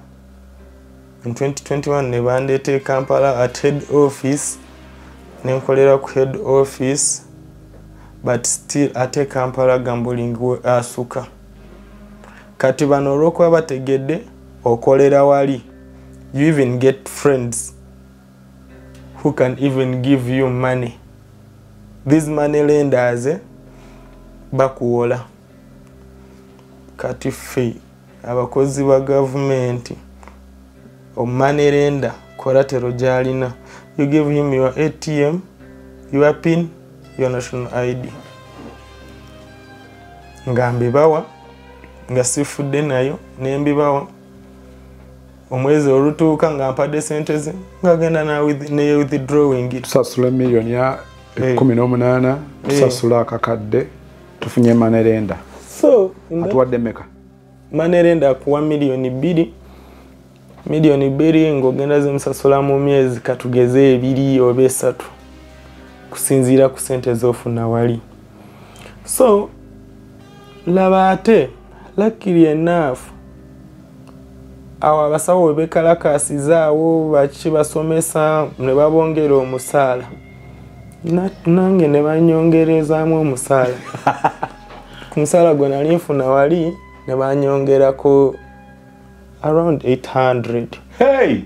in 2021 ne bandeeta Kampala at head office nenkolera ku head office but still ate Kampala gambling asuka kati bano olw'okuba bategedde okolera wali you even get friends who can even give you money. These money lenders bakuwola kati fee abakozi ba government o money lender collateral jalina you give him your ATM, your PIN, your national ID. Nga mbibawa nga sifudde nayo nembibawa omwezi olutuuka nga mpadde sente ze nga genda ne withdrawing tusasula miliyoni ya 18 tusasula akakadde tufunye manerenda so atuwadde meka manerenda kuwa miliyoni 2 ng'ogenda zimusasula mu myezi katugeze 2 oba 3 kusinziira ku sente z'ofuna wali so laba ate luckily enough awo abasawo we bekalakasizaawo baki basomesa ne babongera omusaala nange ne banyongerezaamu omusaala ku musaala gwe nali nfuna wali ne banyongerako around 800. Hey!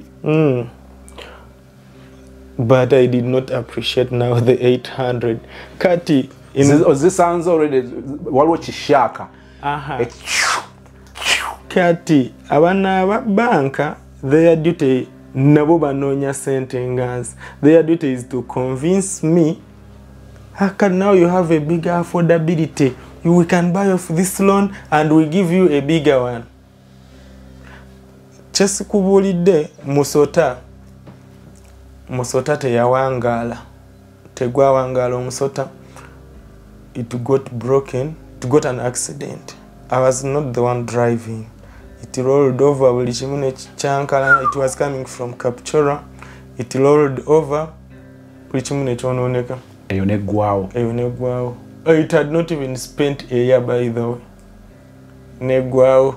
But I did not appreciate now the 800. Kati this sounds already waliwo kishaka. Kati abana ba banka their duty nabo banonya sente nganzi. Their duty is to convince me now you have a bigger affordability. We can buy off this loan and we give you a bigger one. Chesikubulidde musota teyawangala tegwawangala omusota it got broken, it got an accident. I was not the one driving. It rolled over buli kimu ne kyankala. It was coming from Kapchora. It rolled over buli kimu ne kyonooneka. Eyo neggwawo. It had not even spent a year by the way. Neggwawo.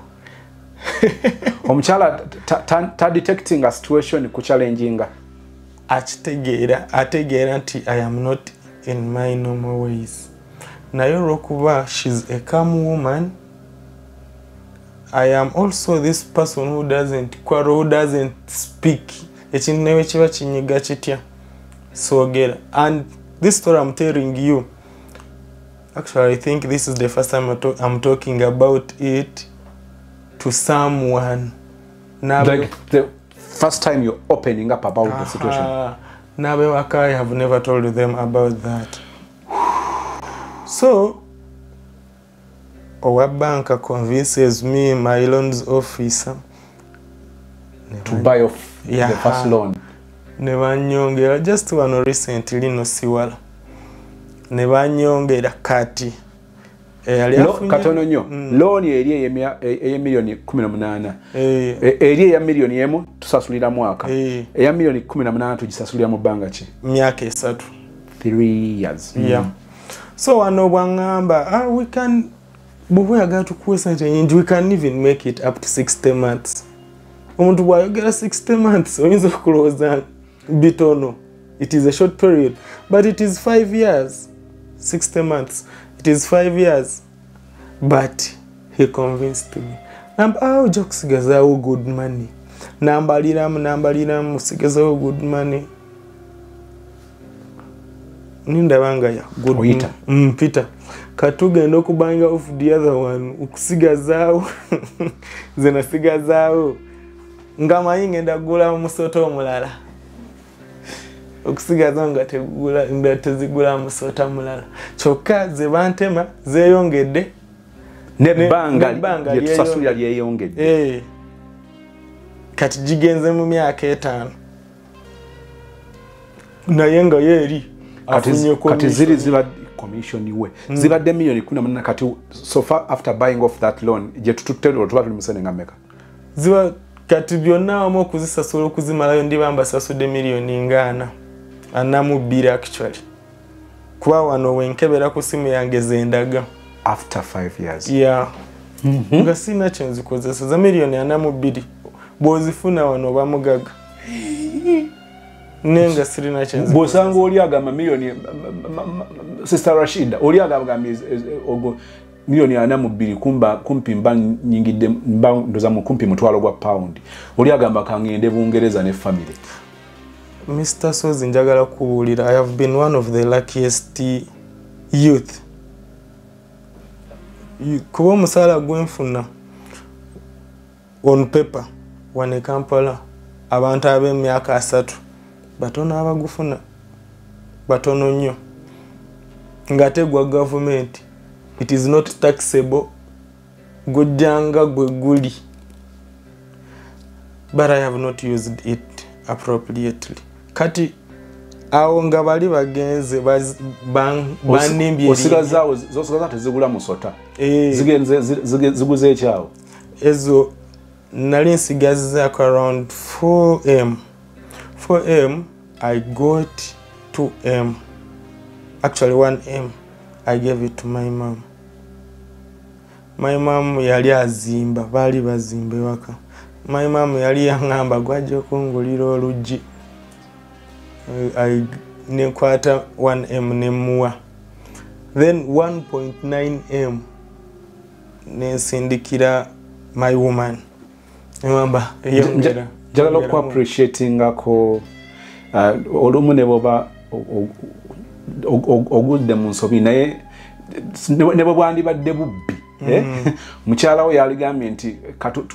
Omukyala ta detecting a situation ku challenginga. Ategeera nti I am not in my normal ways. Naye olw'okuba she's a calm woman, I am also this person who doesn't quarrel, who doesn't speak. Ekintu newe kiba kinyiga kitya soogera. And this story I'm telling you, actually I think this is the first time I'm talking about it to someone. Like the first time you're opening up about the situation. Nabewaka, I have never told them about that. So, our banker convinces me, my loans officer, to buy off the first loan. Nebanyongera just one recently no siwala. Nebanyongera kati katono nnyo looni eri ey'emiliyoni 18 eri eya miliyoni emu tusasulira mwaka eya miliyoni 18 tugisasulira mu bbanga ki myaka 3 years so wano bwangamba we can bw'oyagala tukuwe sente nyingi we can even make it up to 60 months omuntu bw'ayogera 60 months oyinza okulowooza bitono it is a short period but it is 5 years 60 months it is 5 years but he convinced me ojja kusigazaawo good money nambaliramu sigazaawo good money nindabanga ya good Peter katugenda okubanga off the other one okusigazaawo zenasigazaawo nga mayi ngenda kugula musota omulala okusigaza nga tezigula musota mulala kyokka ze bantema zeeyongedde nebbanga lyetusasulira lyeyongedde kati gigenze mu myaka 5 naye nga yeeri kati ziri ziba commission we zibadde miliyoni 18 kati so far after buying off that loan je tututero tuba tuli musene ngameka ziba kati byonna omo okuzisasula okuzimalayo ndibamba sasudde miliyoni ngana anamu bbiri actually kuba wano wenkebera ku simu yange zendaga after 5 years nga sina kyenzikozeesa za miliyoni anamu bbiri bw'ozifuna wano bamugaga nenga sirina kyenzikozeesa bw'osanga oli agamba miliyoni Sister Rashida oli agamba ogo miliyoni anamu bbiri kumpi mba nyingidde mba ndoza mu kumpi mutwalo gwa pound oli agamba kangende Bungereza ne family. Mr. Sozi njagala kubuulira I have been one of the luckiest youth kuba omusaala gwenfuna on paper wane Kampala abantu ab'emyaka 3 batono abagufuna batono nnyo nga tegwa government it is not taxable gujjanga gwe guli but I have not used it appropriately kati awo nga bali bagenze banimbye osigazawo zosigaza tezigula musota zigenze ziguze ekyawo ezo nali nsigaza around 4M I got 2M actually 1M I gave it to my mom. My mom yali azimba bali bazimbe waka. My mom yali yangamba gwaje kungulira oluggi. I nekwata 1M nemuwa. Then 1.9M nensindikira my woman. Nemamba yongera. Jagala ku appreciating ako olumu ne boba ogudde mu nsobi naye ne bwandi badde bubbi mukyala we yaligambye nti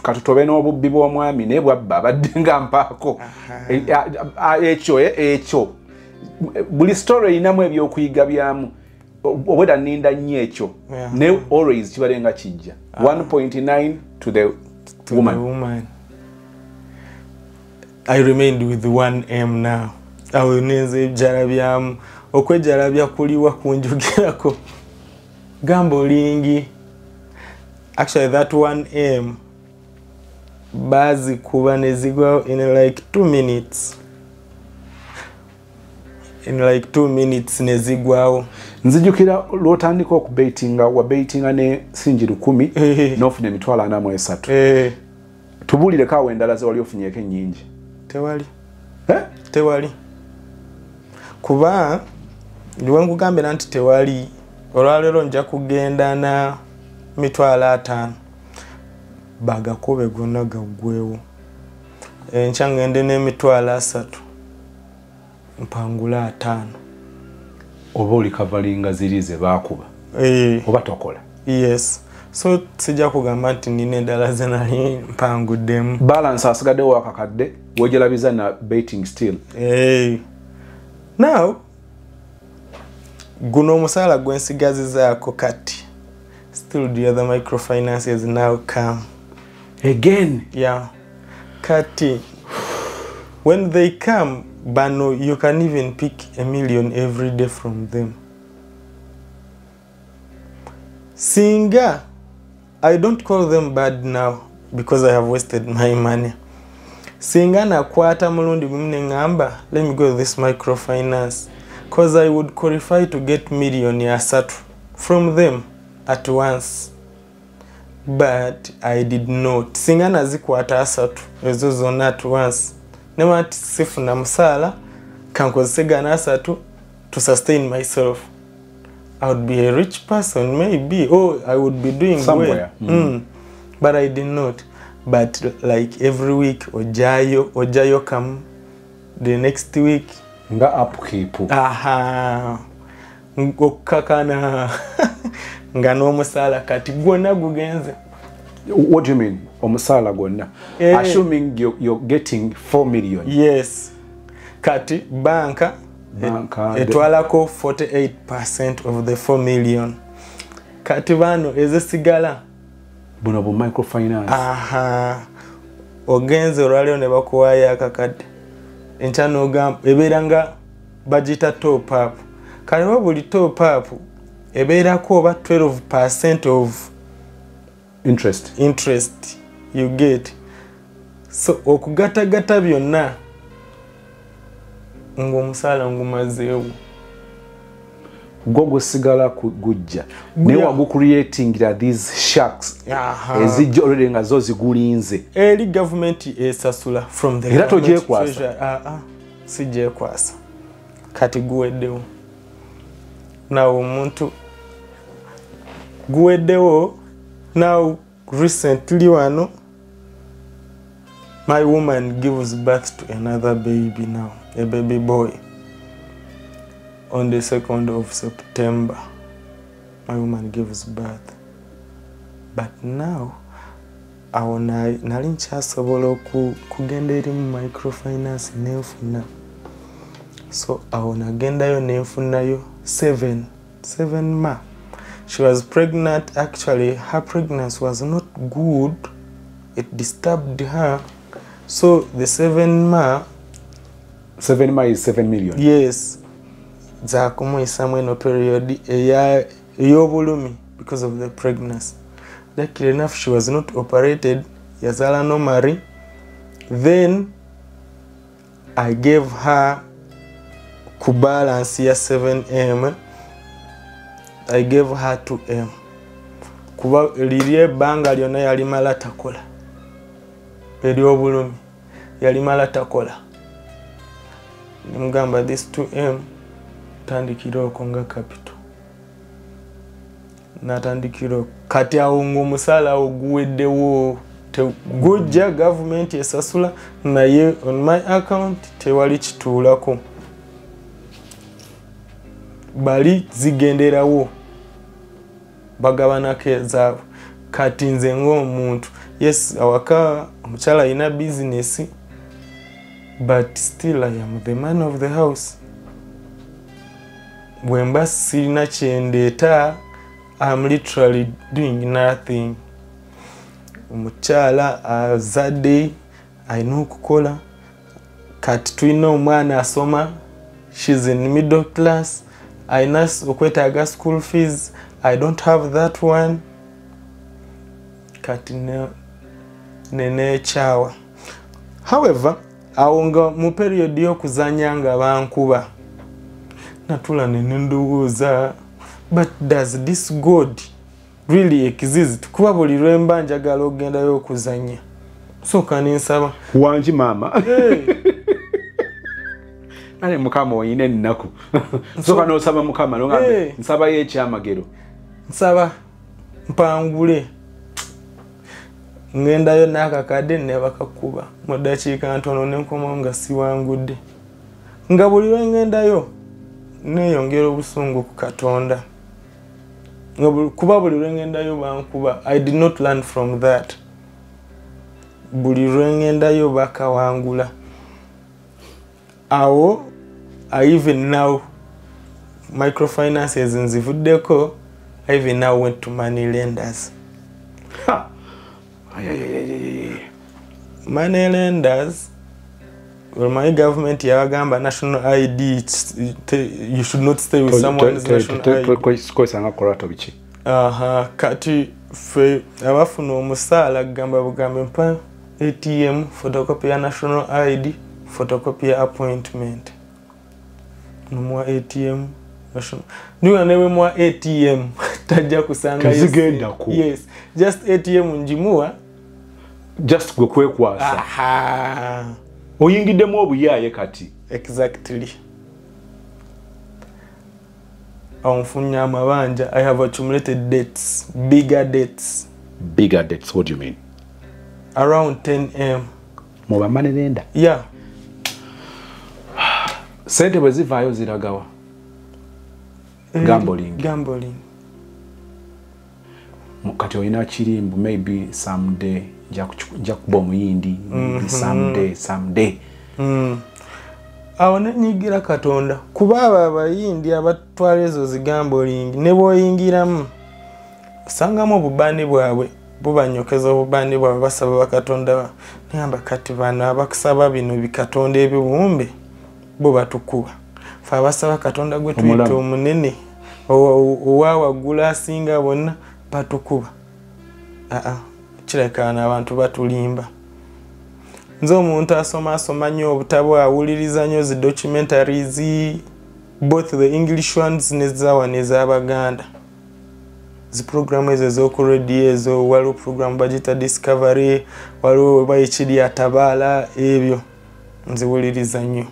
katutobe n'obubbi bw'omwami naye bwabba badde nga mpaako ekyo buli story erinamu ebyokuyiga byamu obweda nninda nnyo ekyo ne always kibale nga kijja 1.9 to the woman. I remained with 1M now. Awo neze ebjalabyamu okwejalabya kuliwa kunjogerako gambo lingi. Actually that 1M bazi kuba nezigwa in like 2 minutes. In like 2 minutes nezigwawo. Nzijukira lwotandika okubaitinga wabaitinga ne singi 10 n'ofuna emitwalo 43. Tubulire kawe endala ze wali ofunyeko ennyingi. Tewali. Tewali. Kuba ndiwe nkugambira nti tewali olwaleero nja kugenda na mitwalo 5 bagakobe gonna gaggwewo enkya ngende n'emitwalo 3 mpangula 5 oba oli kavalinga ziri ze baakuba oba tokola. Yes. So sijja kugamba nti nina endala ze nali mpanguddemu. Balance asigadde wakakadde wojelabiza na baiting still. Now guno omusaala gwensigazizaako kati still the other microfinances now come again. Yeah. Kati when they come bano you can even pick $1 million every day from them. Singa, I don't call them bad now because I have wasted my money. Singa nakwata mulundi gumne ngamba, let me go to this microfinance because I would qualify to get million asatu from them at once. But I did not. Singa nazikwata asatu ezo zonna at once. Nema ati sifuna musala kankozesega na asatu to sustain myself. I would be a rich person, maybe. Oh, I would be doing somewhere. Well. But I did not. But like every week, Ojayo come the next week. Nga upkeep. Aha. Ngokakana. Nga no musala kati gwona gugenze. What do you mean? Omusala gwona. Assuming you're getting 4 million. Yes. Kati banka etwalako 48% of the 4 million. Kati bano ezesigala buno bu microfinance. Aha. Ogenze olwaleo ne bakuwayo akakadde. Enchano gamba ebeeranga bagita top up. Kale buli top up ebeerako oba 12% of interest you get. So okugatagata byonna ngomusala ngumazeewo. Gogo sigala kugujja. Ne wagu creating these sharks. Ezijja already nga zo zigulinze. Eri government esasula from the era tojekwasa. Sijekwasa. Kati guweddewo. Now omuntu guweddewo. Now recently wano my woman gives birth to another baby now, a baby boy. On the 2nd of September, my woman gives birth. But now, nali nkyasobola kugenda eri mu microfinance nenfuna. So awo nagendayo nenfunayo 7 ma. She was pregnant. Actually, her pregnancy was not good. It disturbed her. So the 7 ma is 7 million. Yes. Zakumuyisa no period ey'obulumi because of the pregnancy. Luckily enough, she was not operated. Yazala normally. Then I gave her kubalance ya 7M. I gave her 2M. Kuba lirye banga lyonna yali mala takola. Ery'obulumi yali mala takola. Nimugamba this 2M tandikiro konga capital. Natandikiro kati awo ngomusala oguweddewo gujja government esasula naye on my account tewali kituulako. Bali zigenderawo bagabanako ezaabwe. Kati nze ng'omuntu, yes, awaka omukyala alina business, but still I am the man of the house. Bwemba sirina kyendeeta, I'm literally doing nothing. Omukyala azadde alina okukola. Kati tulina omwana asoma, she's in middle class. Alina okwetaaga school fees. I don't have that one. Kati neneekyawa. However, awo nga mu period y'okuzanya nga bankuba natula nenendowooza, but does this God really exist? Kuba buli lwemba njagala ogendayo okuzanya sooka nensaba wangi maama ale mukama oyina ennaku sooka n'osaba mukama nogambe nsabayo ekyamagero, nsaba mpangule. Ngendayo n'akakadde ne bakakuba mu ddakiika ntono nenkomawo nga siwangudde. Nga buli lwe ngendayo neeyongera obusungu ku Katonda. Kuba buli lwe ngendayo bankuba. I did not learn from that. Buli lwe ngendayo bakawangula. Awo, I even now, microfinances nzivuddeko, I even now went to money lenders. Money lenders, well, my government yagamba national ID, you should not stay with someone's national ID. aha kati fe abafuna omusaala gamba bugambe mpa ATM photocopy ya national ID photocopy ya appointment nomwa ATM national niwe newe mwa ATM tajja kusanga zigenda ku yes just ATM njimua just gwe kwekwasa aha oyingiddemu obuyaye kati exactly Onfunya amabanja I have accumulated debts bigger debts what do you mean around 10M moba manenda yeah sente bwe zivaayo ziragawa gambling kati oyina kirimbu maybe someday nja kuba omuyindi someday awo nenyigira Katonda kuba abo abayindi abatwala ezo zigambling ne bwoyingiramu osangamu obubani bwabwe bubanyokeza obubani bwabwe basaba bakatonda nayamba kati bano abakusaba bino bikatonda ebibumbe bo batukuba fa basaba Katonda gwe tuyita omunene owawaggula asinga bonna batukuba kirekana abantu batulimba nze omuntu asoma nnyo obutabo awuliriza nnyo zi documentaries both the English ones n'ez'Abaganda zi program ezo z'oku radio ezo waliwo program bagita Discovery waliwo bayikiri Atabaala ebyo nziwuliriza nnyo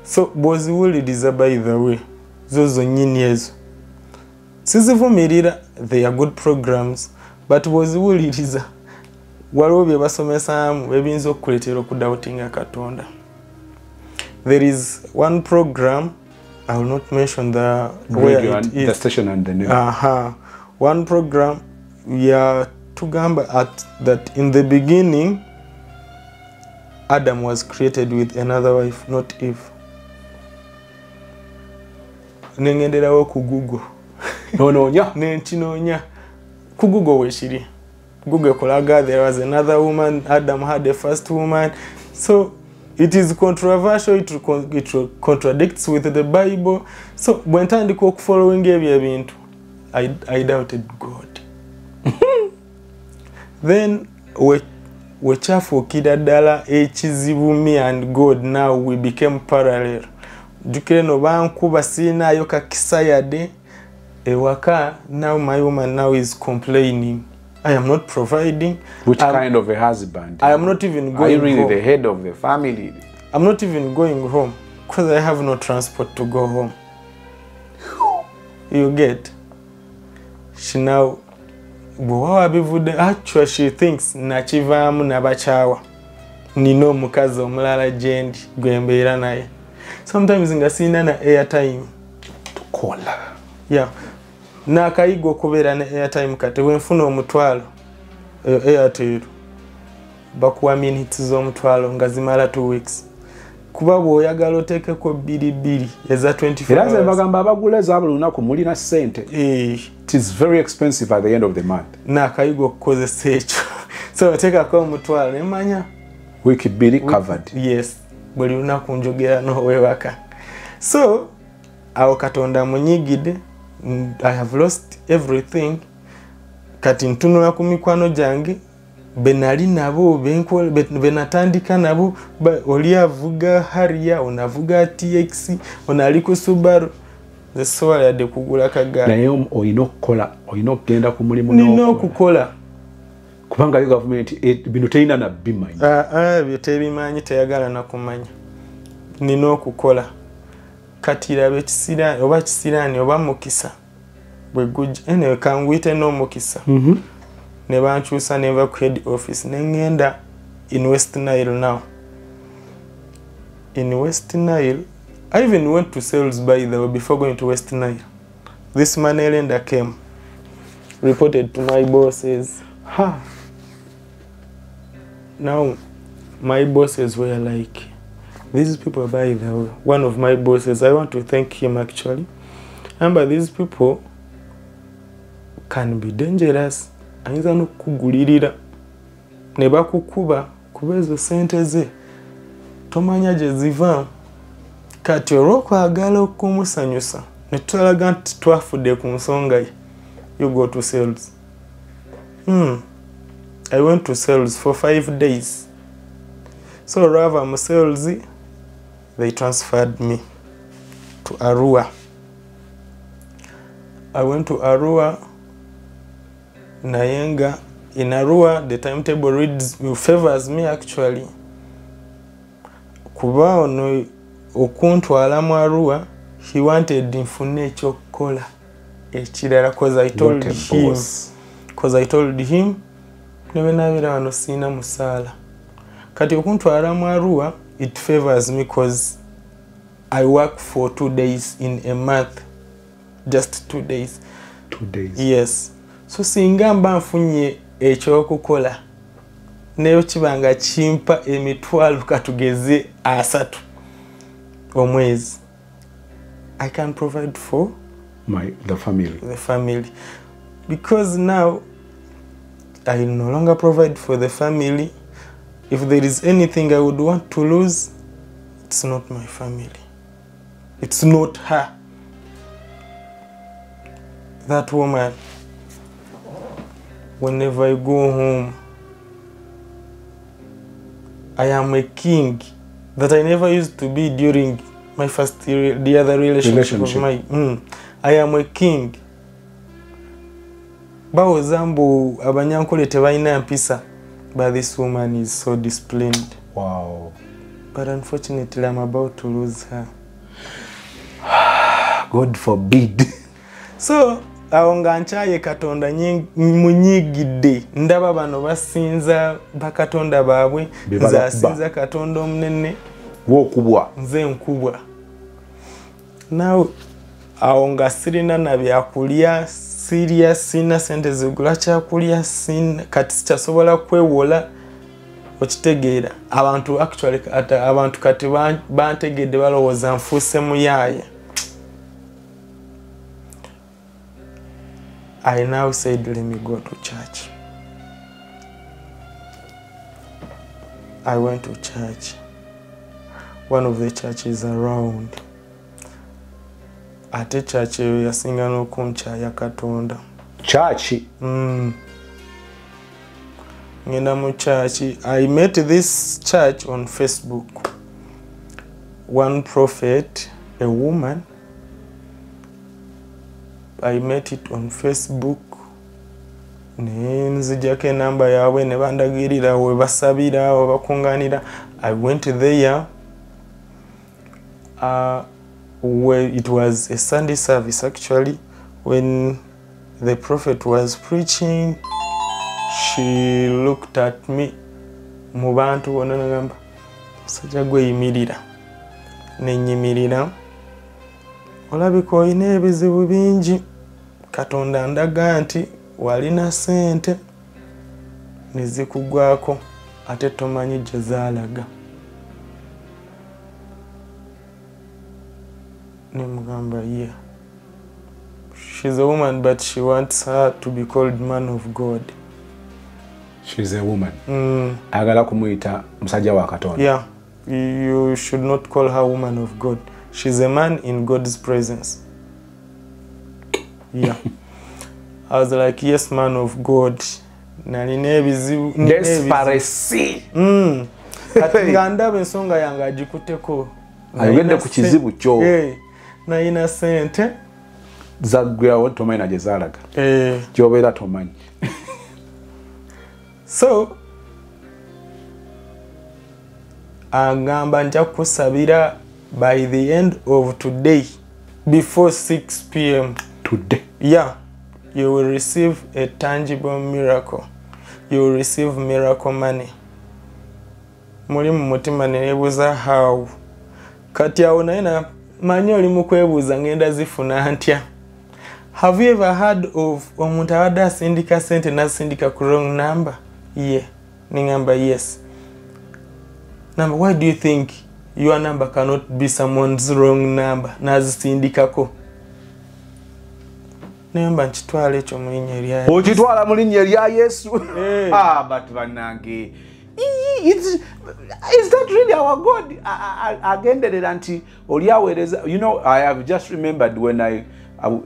so bw'oziwuliriza by the way zo zonnyini ezo sizivumirira they are good programs but bw'oziwuliriza waliwo bye basomesaamu ebiyinza okukuleetera okudawutinga Katonda. There is one program, I will not mention the where it is. The station and the name. One program we are tugamba at that in the beginning Adam was created with another wife, not Eve. Nengenderawo ku Google. Nenkinoonya ku Google wekiri. Google kolaga there was another woman, Adam had the first woman. So it is controversial, it contradicts with the Bible. So when tandika okufollowing ebyo ebintu, I doubted God. Then we chafuukira ddala ekizibu me and God, now we became parallel. Jukire no bankuba sinaayo kakisa yadde ewaka, now my woman now is complaining. I am not providing. Which kind of a husband? I am not even going home. Are you really the head of the family? I'm not even going home because I have no transport to go home. You get? She now, actually she thinks nachivamu nabachawa. Nino mukazi omulala jendi gwembeera naye. Sometimes nga sina na airtime to call. Yeah. Na kayigo kubeera ne airtime kati wenfuna omutwalo Airtel bakuwa minutes z'omutwalo nga zimala 2 weeks kuba bw'oyagala oteekeko 2 eza 24 hours. Era nze bagamba abagula za buli lunaku mulina ssente. It is very expensive at the end of the month. Na kayigo okukozesa ekyo so oteekako omutwalo nemanya week 2 covered. Yes, buli lunaku njogera n'owewaka. So awo Katonda munyigide. I have lost everything. Kati ntunula ku mikwano gyange benali nabo benatandika nabo oli avuga Harrier onavuga TX onali ku Subaru zesobola yadde kugula kagala. Naye oyina okukola, oyina okugenda ku mulimu nina okukola kubanga yo government bino teyina na bimanyi. Byo tebimanyi teyagala na kumanya. Nina okukola. Kati rabe kisirani oba mukisa bwe gujja ene kangwite no mukisa ne banchusa neva ku head office nengenda in West Nile now. In West Nile I even went to sales by the way before going to West Nile. This Manelenda came, reported to my bosses. Now my bosses were like, these people, by the way, one of my bosses, I want to thank him actually. Remember, these people can be dangerous. Ayinza n'okukugulirira ne bakukuba kuba ezo sente ze tomanya gye ziva. Kati olw'okwagala okumusanyusa ne tulaga nti twafudde ku nsonga ye. You go to sales. I went to sales for 5 days. So rather mu sales, they transferred me to Arua. I went to Arua. Nayenga. In Arua, the timetable favors me actually. Kuba ono okuntwala mu Arua, he wanted nfune ekyokukola ekirala because I told him nebe nabira wano sina musaala. Kati okuntwala mu Arua, it favors me because I work for 2 days in a month. Just 2 days. 2 days. Yes. So singa mba nfunye ekyokukola neyo kibanga kimpa emitwalo katugeze 3 omwezi, I can provide for the family. Because now I no longer provide for the family. If there is anything I would want to lose, it's not my family. It's not her. That woman, whenever I go home, I am a king that I never used to be during my the other relationship. Of my, I am a king. Bawo zambo abanyankole tebalina mpisa, but this woman is so disciplined. Wow. But unfortunately, I'm about to lose her. God forbid. So, awonga nchaye katonda munyigidde. Ndaba bano basinza bakatonda baabwe, nze asinza katonda omunene. Wokubwa. Nze nkubwa. Now, awonga sirina na byakulya, sina sente zigula kyakulya, kati sikyasobola kwewola okitegeera. Abantu kati bantegedde balowooza nfuuse muyaaya. I now said, let me go to church. I went to church. One of the churches around. Ate church yasinga n'okuncha ya Katonda. Church? Ngenda mu church. I met this church on Facebook. One prophet, a woman. I met it on Facebook. Nzijako enamba yaabwe ne bandagirira we basabira we bakunganira. I went there where it was a Sunday service actually. When the prophet was preaching, she looked at me. Mu bantu bonna nagamba musajja gwe yimirira. Nenyimirira. Olabika olina ebizibu bingi. Katonda ndaga nti walina sente nezikugwako ate tomanyi gye zaalaga. Nemugamba yeah. She's a woman but she wants her to be called man of God. She's a woman. Agala kumuyita musajja wa Katonda. Yeah. You should not call her woman of God. She's a man in God's presence. Yeah. I was like, yes, man of God. Desparecy. Nganda bensonga yanga jikuteko. Ayende ku kizibu kyo. Na ina sente. Zagwa tomanyi na jezalaga. Kyobera tomanyi. So, agamba nja kusabira by the end of today, before 6 p.m. Today? Yeah. You will receive a tangible miracle. You will receive miracle money. Muri mu mutima nebuza how. Kati awo naina manyi oli mu kwebuuza ngenda zifuna ntya. Have you ever heard of omuntu abadde asindika sente n'asindika ku wrong number? Yeah. Ningamba yes. Number, why do you think your number cannot be someone's wrong number? Nazisindikako. Nemba nchitwala ekyo mu linnya lya Yesu. Okitwala mu linnya lya Yesu. Batu bannange is that really our God? Agenderera nti oli aweereza. You know, I have just remembered when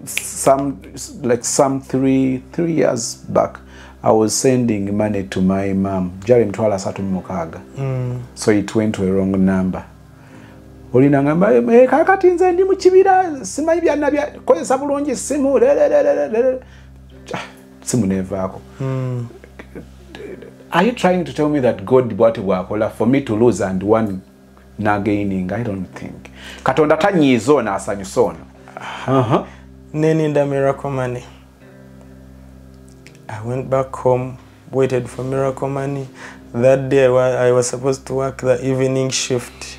some 3 years back, I was sending money to my mom. Jari mtwala satu mukaga. So it went to a wrong number. Olina ngamba kakati nze ndi mu kibira simanyi byanabya kozesa bulungi simu simu nevaako. Are you trying to tell me that God bwati bwakola for me to lose and one na gaining? I don't think. Katonda tanyizo na asanyusono. Neninda Miracle Money. I went back home, waited for Miracle Money. That day I was supposed to work the evening shift.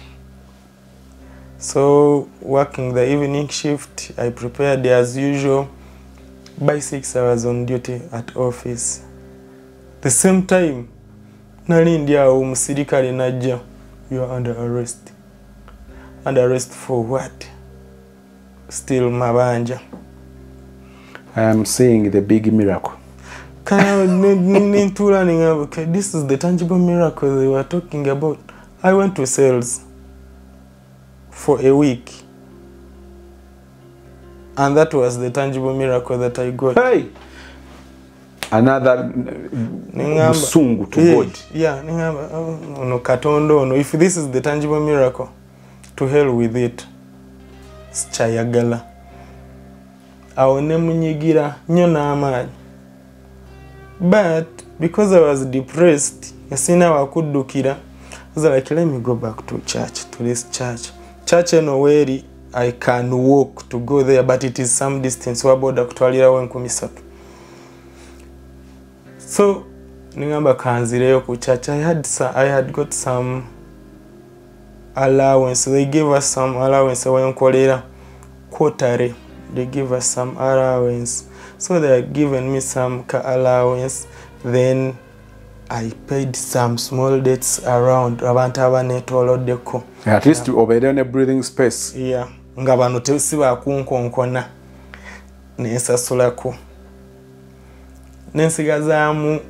So working the evening shift, I prepared as usual. By 6 I was on duty at office. The same time, nali ndia umusirikali najja, you are under arrest. Under arrest for what? Still mabanja. I am seeing the big miracle. Okay, this is the tangible miracle they were talking about. I went to sales for a week. And that was the tangible miracle that I got. Hey! Another sungu to God. Yeah, no katondo, no. If this is the tangible miracle, to hell with it. Chayagala. Aone munyigira nyo na amani. But because I was depressed, sina wakudukira. I was like, let me go back to church, to this church. Church where I can walk to go there, but it is some distance. Waboda kutwalira wenkumisatu. So, ningamba kanzireyo ku church. I had got some allowance. They gave us some allowance wenkolera quarterly. They give us some allowance. So they are giving me some allowance. Then I paid some small debts around. At least to obey a breathing space. Yeah. Ngabano tesiba kunkonkona. Nensasulako. Nensigazamu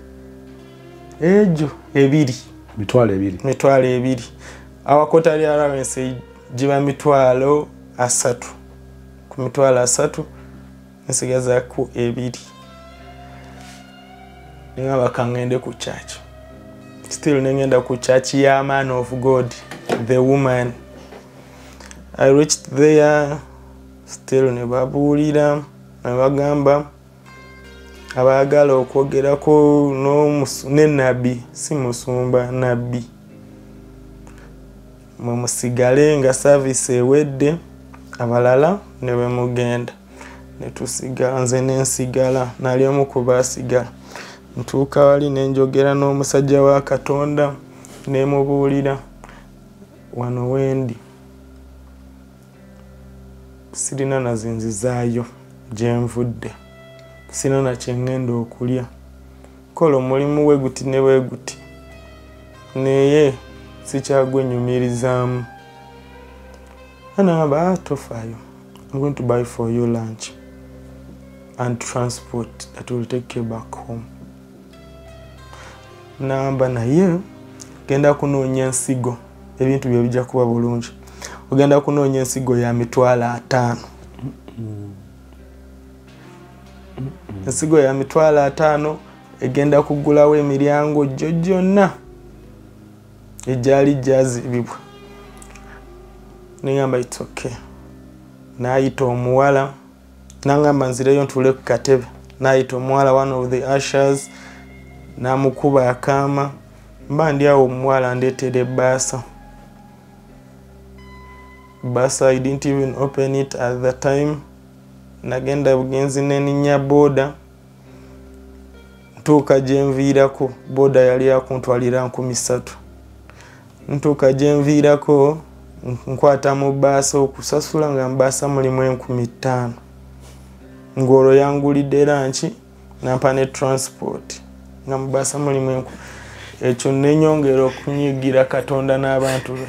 ejo ebiri. Mitwalo ebiri. Awakotali allowance jiba mitwalo asatu. Ku mitwalo asatu nsigaza ku ebiri. Ngaba kangende ku church. Still nengenda ku church ya man of God, the woman. I reached there, still nebabulira nabagamba abagala okwogerako no nabi si musumba nabi. Mumusigale nga service ewedde abalala ne bemugenda. Netusigala nze nensigala nali omu ku basigala. Ntuuka wali nenjogera n'omusajja wa Katonda nemubuulira wano wendi. Sirina nazinzizaayo gye nvudde. Sirina na kye ngenda okulya. Kola omulimu weguti ne weguti. Naye sikyagwenyumirizaamu. Anaba tofaayo. I'm going to buy for you lunch and transport that will take you back home. Namba naye genda kunoonya ensigo ebintu bye bijja kuba bulungi. Ogenda kunoonya ensigo ya mitwalo 5. Ensigo ya mitwalo 5 egenda kugulawo emiryango gyonna ejali jazibibwa. Ningamba it's okay. Naayita omuwala nangamba nzireyo ntule ku katebe. Naayita omuwala, one of the ushers, namukuba akaama. Mba ndi awo omuwala ndeetera ebbaasa. Basa, I didn't even open it at the time. Nagenda bugenzi neninya boda. Ntuuka gye nviirako, boda yali akuntwalira 3,000. Ntuuka gye nviirako nkwata mu bbaasa okusasula nga mbaasa mulimu 5,000. Ng'olwo yangulidde lanchi nampa ne transport nga mu bbaasa mulimu 5,000. Ekyo nenyongera okunyigira Katonda n'abantu be.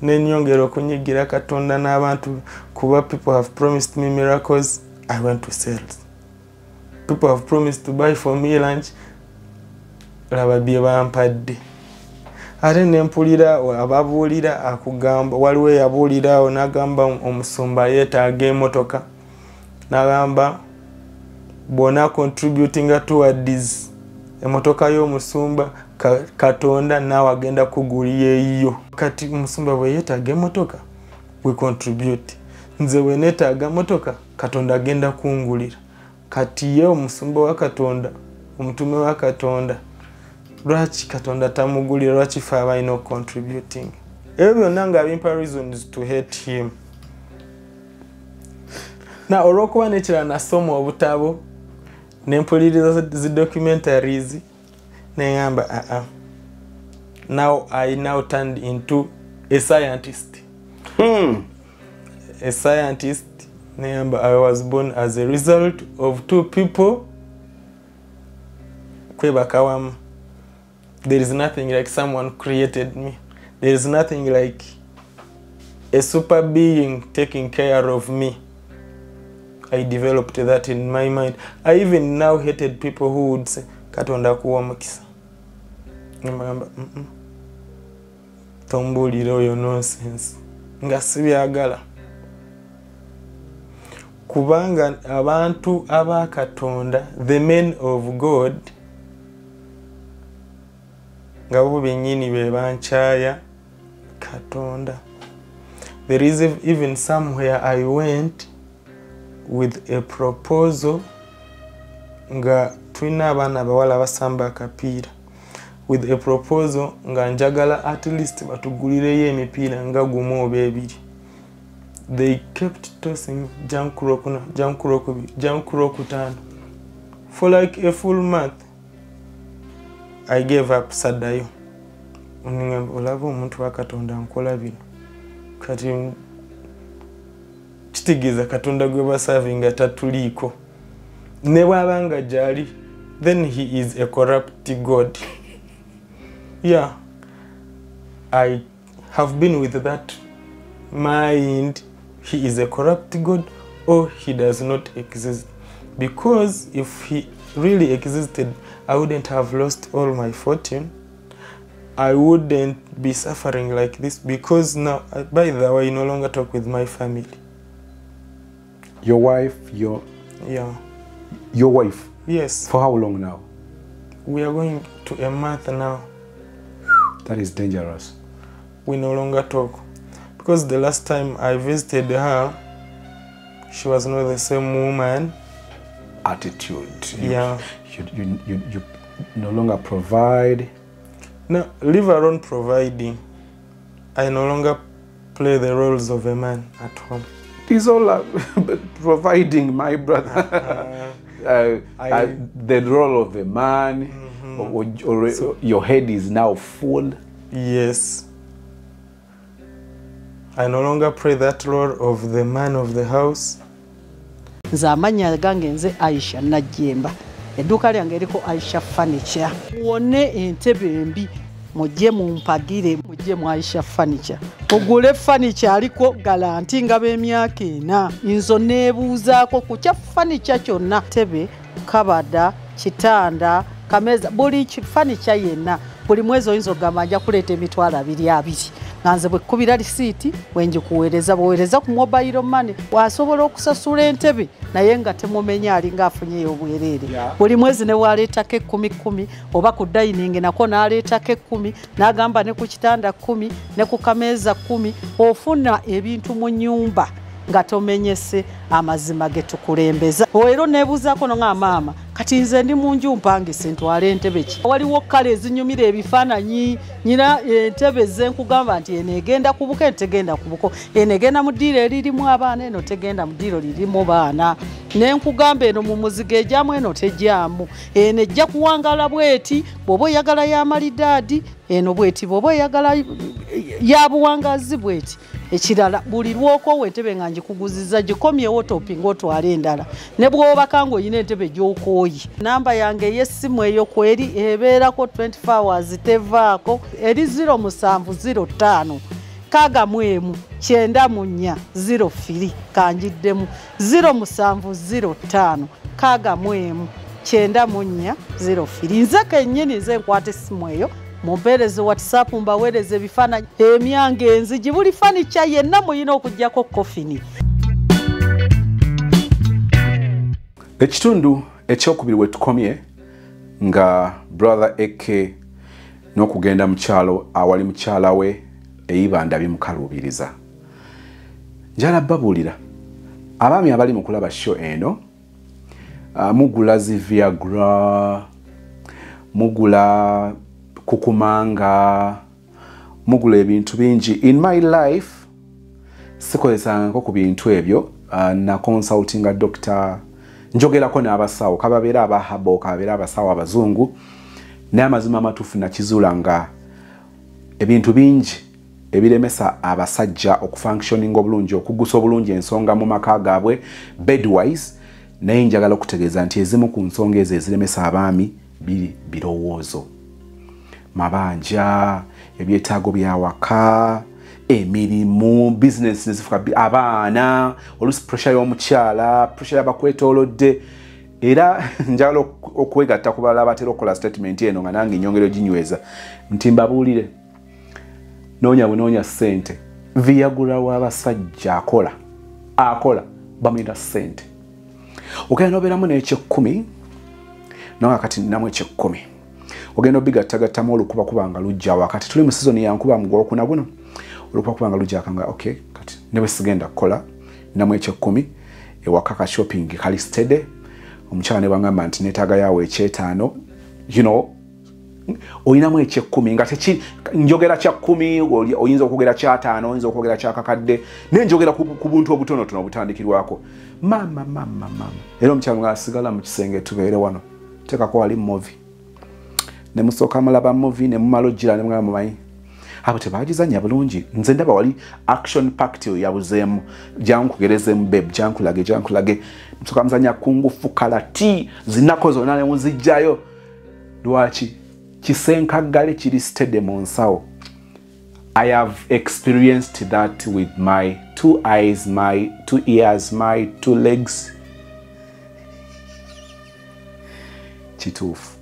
Nenyongera okunyigira Katonda n'abantu kuba people have promised me miracles. I went to sales. people have promised to buy for me lunch. Laba bye bampadde. Ate ne mpulira ababuulira akugamba waliwo yabuulirawo n'agamba omusumba yeetaaga emmotoka. N'agamba bona contributing towards emmotoka y'omusumba Katonda naawe agenda kugulira eyo. Kati omusumba bwe yeetaaga emmotoka we contribute. Nze we neetaaga emmotoka Katonda agenda kungulira. Kati ye omusumba wa Katonda, omutume wa Katonda, lwaki Katonda tamugulira, lwaki ffe abalina contributing? Ebyo byonna nga bimpa reasons to hate him. Na olw'okuba nekira nasoma obutabo ne mpuliriza zi documentaries neŋŋamba now I now turned into a scientist. A scientist. I was born as a result of two people. There is nothing like someone created me. There is nothing like a super being taking care of me. I developed that in my mind. I even now hated people who would say, Katonda kuwa mukisa. Tombulira oyo nonsense. Nga sibyagala. Kubanga abantu aba Katonda, the men of God, nga bo benyini be banchaya Katonda. There is even somewhere I went with a proposal nga tulina abaana abawala basamba akapiira, with a proposal nga njagala at least batugulireyo emipiira nga gumu oba ebiri. They kept tossing Jankuro Kutano. For like a full month, I gave up Sadayo. Olava omuntu wa Katonda nkola bino. Kati kitegeeza Katonda gwe basavinga tatuliiko. Ne bw'abanga gyali, then he is a corrupt God. Yeah, I have been with that mind. He is a corrupt God or he does not exist. Because if he really existed, I wouldn't have lost all my fortune. I wouldn't be suffering like this because now, by the way, I no longer talk with my family. Your wife, Your wife? Yes. For how long now? We are going to a month now. That is dangerous. We no longer talk. Because the last time I visited her, she was not the same woman. Attitude. Yeah. You no longer provide. No, leave alone providing. I no longer play the roles of a man at home. It is all providing, my brother. The role of a man, or your head is now full. Yes. I no longer play that role of the man of the house. Nze amanya gange nze Aisha Najjemba. Edduuka lyange eriko Aisha Furniture. Muwone entebe embi mujje mumpagire mujje mu Aisha Furniture. Ogule furniture aliko garanti nga b'emyaka 4. Nzo neebuuzaako ku kya furniture kyonna. Tebe, kabada, kitanda, kameza, buli furniture yenna. Buli mwezi oyinza okugamba ajja kuleeta emitwalo 2. Nanze bwe kubira receipt wenje kuweereza boweereza ku mobile money wasobola okusasula entebe naye nga temumenya alinga afunye obwerere. Buli mwezi ne waleetako 10 oba ku dining nako n'aleetako 10 n'agamba ne ku kitanda 10 ne ku kameeza 10 ofuna ebintu mu nyumba nga tomenyese amazima getukulembeza. Oero nebuzaako no nga maama kati nze ndi munju mpangise ntwala entebe ki. Waliwo kale ezinyumira ebifaananyi nyina entebe zenkugamba nti eno egenda kubuka tegenda kubuko, eno egenda mu ddiiro eririmu abaana eno tegenda mu ddiiro lirimu baana, nenkugamba eno mu muzigo ejyamu eno tejyamu, eno ejja kuwangala bweti bw'oba oyagala y'amalidaadi, eno bweti bw'oba oyagala yabuwangazi bweti. Ekirala buli lwoko wentebe nga njikuguziza gikomyewo topi ng'otwala endala ne bw'obaka ng'oyina entebe gy'okooyi. Namba yange y'essimu eyo kweri ebeerako 24 hours tevaako eri 0705 61 9402 kanjiddemu 07005 kagamuemu 9402 nze kennyini nze nkwata essimu eyo mumpeereze WhatsApp mbaweereze ebifaananyi emyange enzigi buli fanica yenna muyina okuggyako kofini. Ekitundu ekyokubiri we tukomye nga brother Eke n'okugenda mukyalo awali mukyala we eyibanda bimukaluubiriza. Njala babuulira abaami abali mu kulaba show eno mugula zi Viagra, mugula kukumanga, mugula ebintu bingi. In my life sikozesanga ku bintu ebyo na consulting a doctor njogerako n'abasawo kababeera abahabo kababeera abasawo abazungu n'amazima amatuufu nakizuula nga ebintu bingi ebiremesa abasajja okufunctioning obulungi okugusa obulungi ensonga mu maka gaabwe bedwise naye njagala okutegeeza nti ezimu ku nsonga ezo eziremesa abaami biri birowoozo mabanja ebyetaago byawaka emirimu business nezifuka abaana olusi pressure y'omukyala pressure y'abakwetoolodde era njagala okwegatta ku balala abatera okukola statement eno nga nange nyongero ginyweza nti mbabuulire noonya ssente Viagra w'abasajja akola bamuyita ssente ogenda nobeeramu n'ekyekumi nawe kati ninamu ekyekumi ogenda obigattagattamu olukubakuba nga lujja wakati tuli mu season ya nkuba mugwokuna guno olukubakuba nga lujja akanga okay kati ne bwe sigenda kukola ninamu ekyekumi ewaka ka shopping kali stede omukyala ne bangamba nti neetaaga yawe ekyetaano you know oyinamu ekyekumi nga njogera kya 10 oyinza okwogera kya 5 oyinza okwogera kya kakadde nenjogera ku buntu obutonotono obutandikirwako mama era omukyala nga asigala mu kisenge tubeere wano teekako wali movie ne musooka mulaba movie ne mumala ojjira ne mugamba mumanyi abo tebagizanya bulungi nze ndaba wali action packed yabuzeemu jankugerezeemu babe jankulage musooka muzanya kungufu kalati zinako zonna ne muzijjayo lwaki kisenkagale kiri stede mu nsawo. I have experienced that with my 2 eyes, my 2 ears, my 2 legs. Kituufu.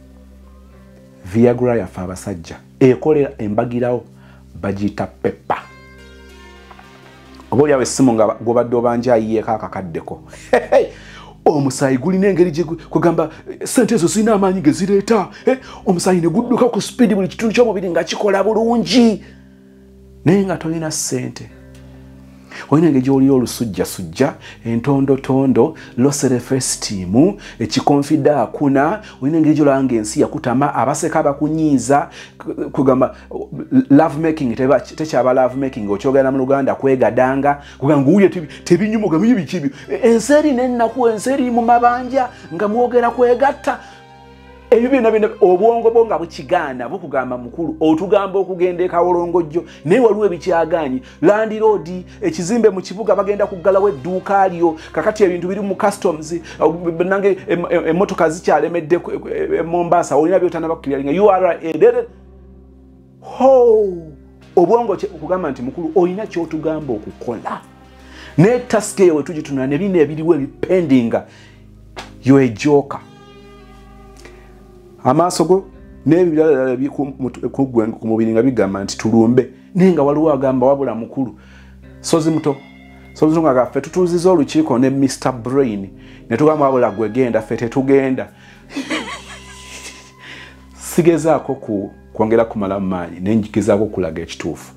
Viagra yafa abasajja ekolera embagirawo bagiyita peppa. Oboolyawo essimu nga gobadde obanja ayiyeeko akakaddeko. Omusaayi gulina engeri kugamba sente ezo zirina amaanyi ge zireeta omusaayi ne gudduka ku speedi buli kitundu ky'omubiri nga kikola bulungi naye nga tolina ssente olina engeri gy'oli olusujjasujja entondotondo loserefestimu ekikonfida akuna olina engeri gy'olaba ensi yakutama abaseka abakunyiiza kugamba love making tekyaba love making okyogera mu Luganda kwegadanga kugamba nguye tebinyumoga bibikibyo enseri n'ennaku enseri mu mabanja nga mwogera kwegatta ebyo byonna obwongo bwo nga bukigaana bukugamba mukulu otugamba okugenda ekawolongojjo naye waliwo ebikyagaanyi landiroodi ekizimbe mu kibuga bagenda kuggalawo edduuka lyo kakati ebintu biri mu customs nange emmotoka zikyalemedde Mombasa olina by'otanaba kukiriringa URA obwongo okugamba nti mukulu olina ky'otugamba okukola ne task eyo wetugitunula ne bina ebiriwo ebipendinga yo ejoka amaaso go n'ebirala ku mubiri nga bigamba nti tulumbe naye nga waliwo agamba wabula mukulu sozi muto nga gaffe tutuuziza olukiiko ne Mr. Brain ne tugamba wabula gwe genda ffe tetugenda sigezaako kwongera kumala mu maanyi naye njikizaako okulaga ekituufu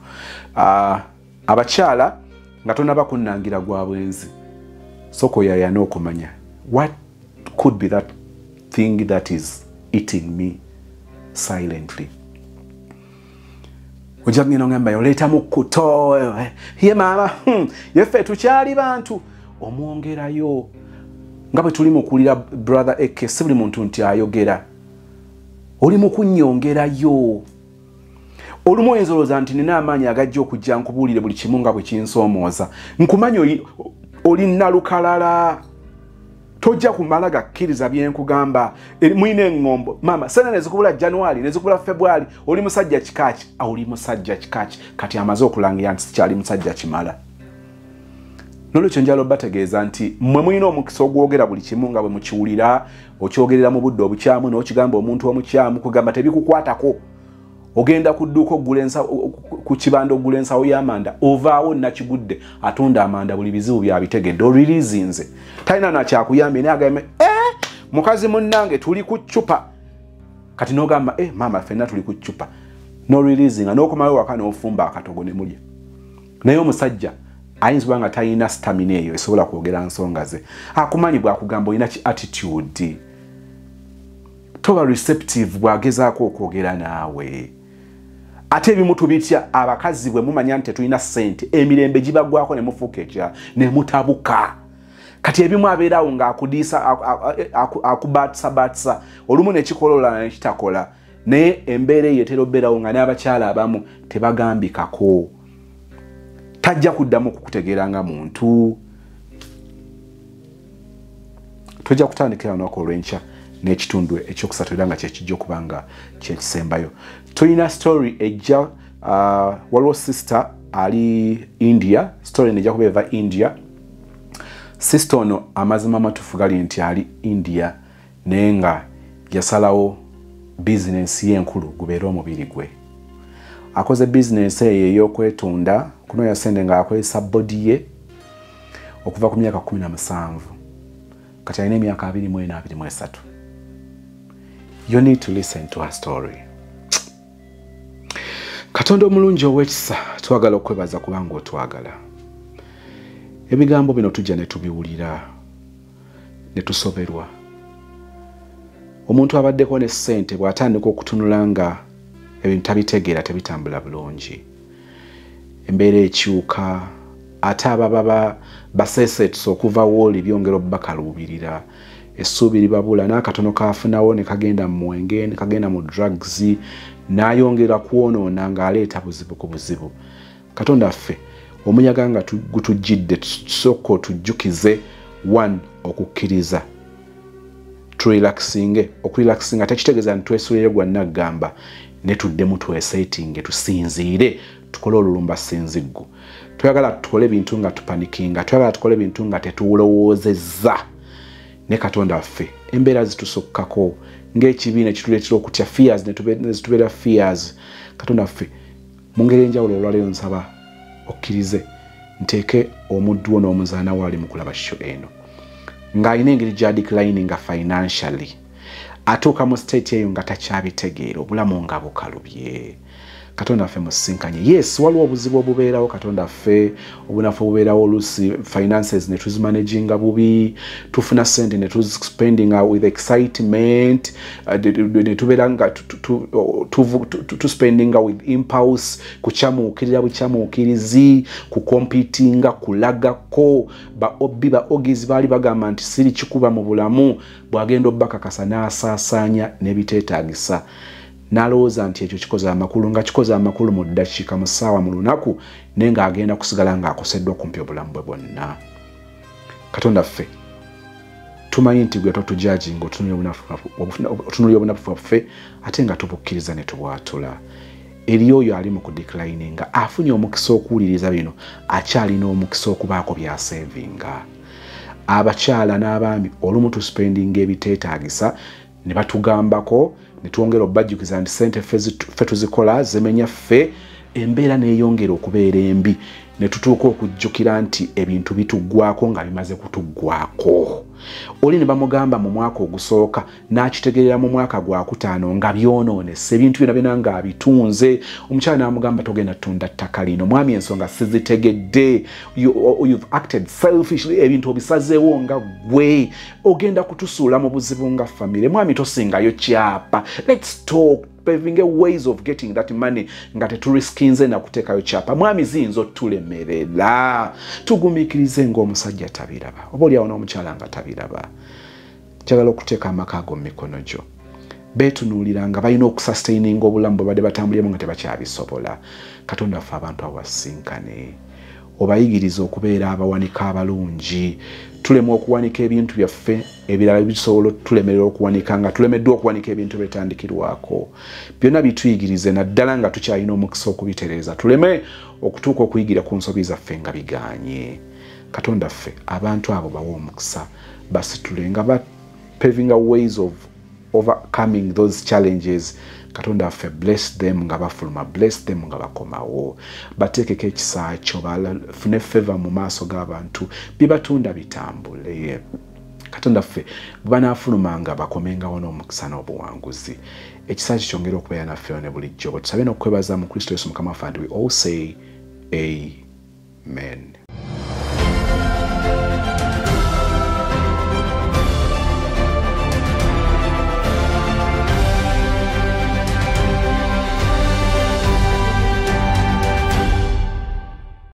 abakyala nga tonaba kunnangira gwa bwenzi soko yayana okumanya what could be that thing that is eating me silently. Ojagino ngamba yoleta mukuto ye mama yefe tukyali bantu omwongerayo nga bwe tuli mukulira brother Eke sibuli muntu nti ayogera oli mukunnyongerayo olumu oyinza nti nina amaanyi agajja okujja nkubuulire buli kimu nga bwe kinsoomooza nkumanyi oli nalukalala tojja kumala gakkiriza byenkugamba mwine engombo mama sana nezikubula January nezikubula February oli musajja kikaki oli musajja kikaki kati amaze okulangira nti kyali musajja kimala nolwekyo njala obategeeza nti mmwe mulina omukisa ogwogera buli kimu nga bwe mukiwulira okyogerera mu budde obukyamu n'okigamba omuntu omukyamu kugamba tebikukwatako ogenda ku dduuka ku kibanda ogula ensawo y'amanda ovaawo nakigudde atunda amanda buli bizibu byabitegedde olwirizinze talina nakyakuyambye naye agamba mukazi munnange tuli ku ccupa kati n'ogamba maama ffenna tuli ku ccupa n'olwirizinga n'okomayo waka n'ofumba akatogo ne mulya naye omusajja ayinza kuba nga talina stamina eyo esobola kwogera nsonga ze akumanyi bwakugamba olina ki attitude toba receptive bwagezaako okwogera naawe ate ebimu tubitya abakazi bwe mumanya nti tulina ssente emirembe gibagwako ne mufuuka ekya ne mutabuka kati ebimu abeerawo ng'akudiisa akubaatisabaatisa olumu nekikolola nekitakola naye embeera eyo etera obeerawo nga n'abakyala abamu tebagambikako tajja kuddamu kukutegeera nga muntu tojja kutandikira lunaku olw'enkya n'ekitundu ekyokusatu era nga kyekijja okuba nga kyekisembayo tulina story ejja waliwo sister ali India story nejja kuba eva India sister ono amazima amatuufu gali nti ali India naye nga yasalawo bizinensi y'enkulu gubeera omubiri gwe akoze bizinensi eyo ey'okwetunda kunoya sente ng'akozesa body ye okuva ku myaka 17 kati alina emyaka 24-23. You need to listen to her story. Katonda omulungi ow'ekisa twagala okwebaza kubanga otwagala. Ebigambo bino tujja ne tubiwulira ne tusoberwa. Omuntu abaddeko ne ssente bw'atandika okutunula nga ebintu tabitegeera tebitambula bulungi. Embeera ekyuka ate ababa baseesetuse okuva wooli byongera obbakaluubirira. Essuubi libabula n'akatono kaafunawo ne kagenda mu mwenge ne kagenda mu drugs n'ayongera kwonoona ng'aleeta buzibu ku buzibu. Katonda ffe omuyaga nga gutujjidde tusooka otujjukize 1 okukkiriza okurelaxinga tekitegeeza nti twesulire gwa naggamba ne tuddemu tweseetinge tusinziire tukole olulumba sinziggu. Twagala tukole ebintu nga tupanikinga, twagala tukole ebintu nga tetulowoozezza. Ne Katonda waffe embeera zitusokkako ng'ekibiina kituleetera okutya fears ne zitubeera fears. Katonda waffe mu ngeri enjawulo olwaleero nsaba okkirize nteeke omuddu wo n'omuzaana waali mu kulaba show eno ng'alina engeri gya declininga financially atuuka mu state eyo nga takyabitegeera obulamu nga bukalubye. Katonda waffe musinkanye. Yes, waliwo obuzibu obubeerawo Katonda waffe obunafu obubeerawo oluusi finances ne tuzimanaginga bubi tufuna ssente ne tuspendinga with excitement ne tubeera nga tuspendinga with impulse kukyamuukirira bukyamuukirizi kukompitinga kulagako ba ogizi baali bagamba nti siri kikuba mu bulamu bw'agenda obbakakasa n'asaasaanya n'ebiteetaagisa. Nalowooza nti ekyo kikoze amakulu nga kikoze amakulu mu ddakiika mu ssaawa mu lunaku naye ng'agenda kusigala ng'akoseddwa okumpi obulamu bwe bwonna. Katonda ffe tumanyi nti gwe totujajinga otunuulira obunafu bwaffe ate nga tubukkiriza ne tubwatula. Eri oyo ali mu kudeclininga afunye omukisa okuwuliriza bino akyalina omukisa okubaako byasevinga. Abakyala n'abaami olumu tuspendinga ebiteetaagisa ne batugambako ne twongera obbajjukiza nti ssente ffe tuzikola zimenya ffe embeera n'eyongera okubeera embi ne tutuuka okujjukira nti ebintu bituggwako nga bimaze kutuggwako. Oli ne bamugamba mu mwaka ogusooka n'akitegeerera mu mwaka gwakutaano nga byonoonese ebintu byonna byonna ng'abitunze. Omukyala n'amugamba togenda ttunda ttaka lino mwami ensonga sizitegedde, you've acted selfishly, ebintu obisazeewo nga gwe ogenda kutusuula mu buzibu nga famire. Mwami tosingayo kyapa, let's talk paving ways of getting that money nga teturiskinze na kuteekayo kyapa. Mwami ziyinza otulemerera tugumiikirize ng'omusajja tabiraba oba oliawo n'omukyala nga tabiraba. Njagala okuteeka amaka ago mu mikono gyo beetunuulira nga balina okusustaininga obulamu bwe badde batambuliremu nga tebakyabisobola. Katonda waffe abantu abasinkane obayigiriza okubeera abawanika abalungi. Tulema okuwanika ebintu byaffe ebirala bisobola tulemerera okuwanika nga tulemeddwa okuwanika ebintu betandikirwako. Byonna bituyigirize naddala nga tukyalina omukisa okubitereeza tuleme okutuuka okuyigira ku nsobi zaffe nga biganye. Katonda ffe abantu abo bawa omukisa basitule nga ba paving a ways of overcoming those challenges. Katonda ffe bless them nga bafuluma, bless them nga bakomawo, bateekeko ekisa kyo, bafune favor mu maaso g'abantu, bibatunda bitambule. Katonda ffe banaafuluma nga bakomengawo n'omukisa n'obuwanguzi. Ekisa kyongera okubeera naffe ne bulijjo. Tusabe n'okwebaza mu Kristo Yesu Mukama waffe, and we all say amen.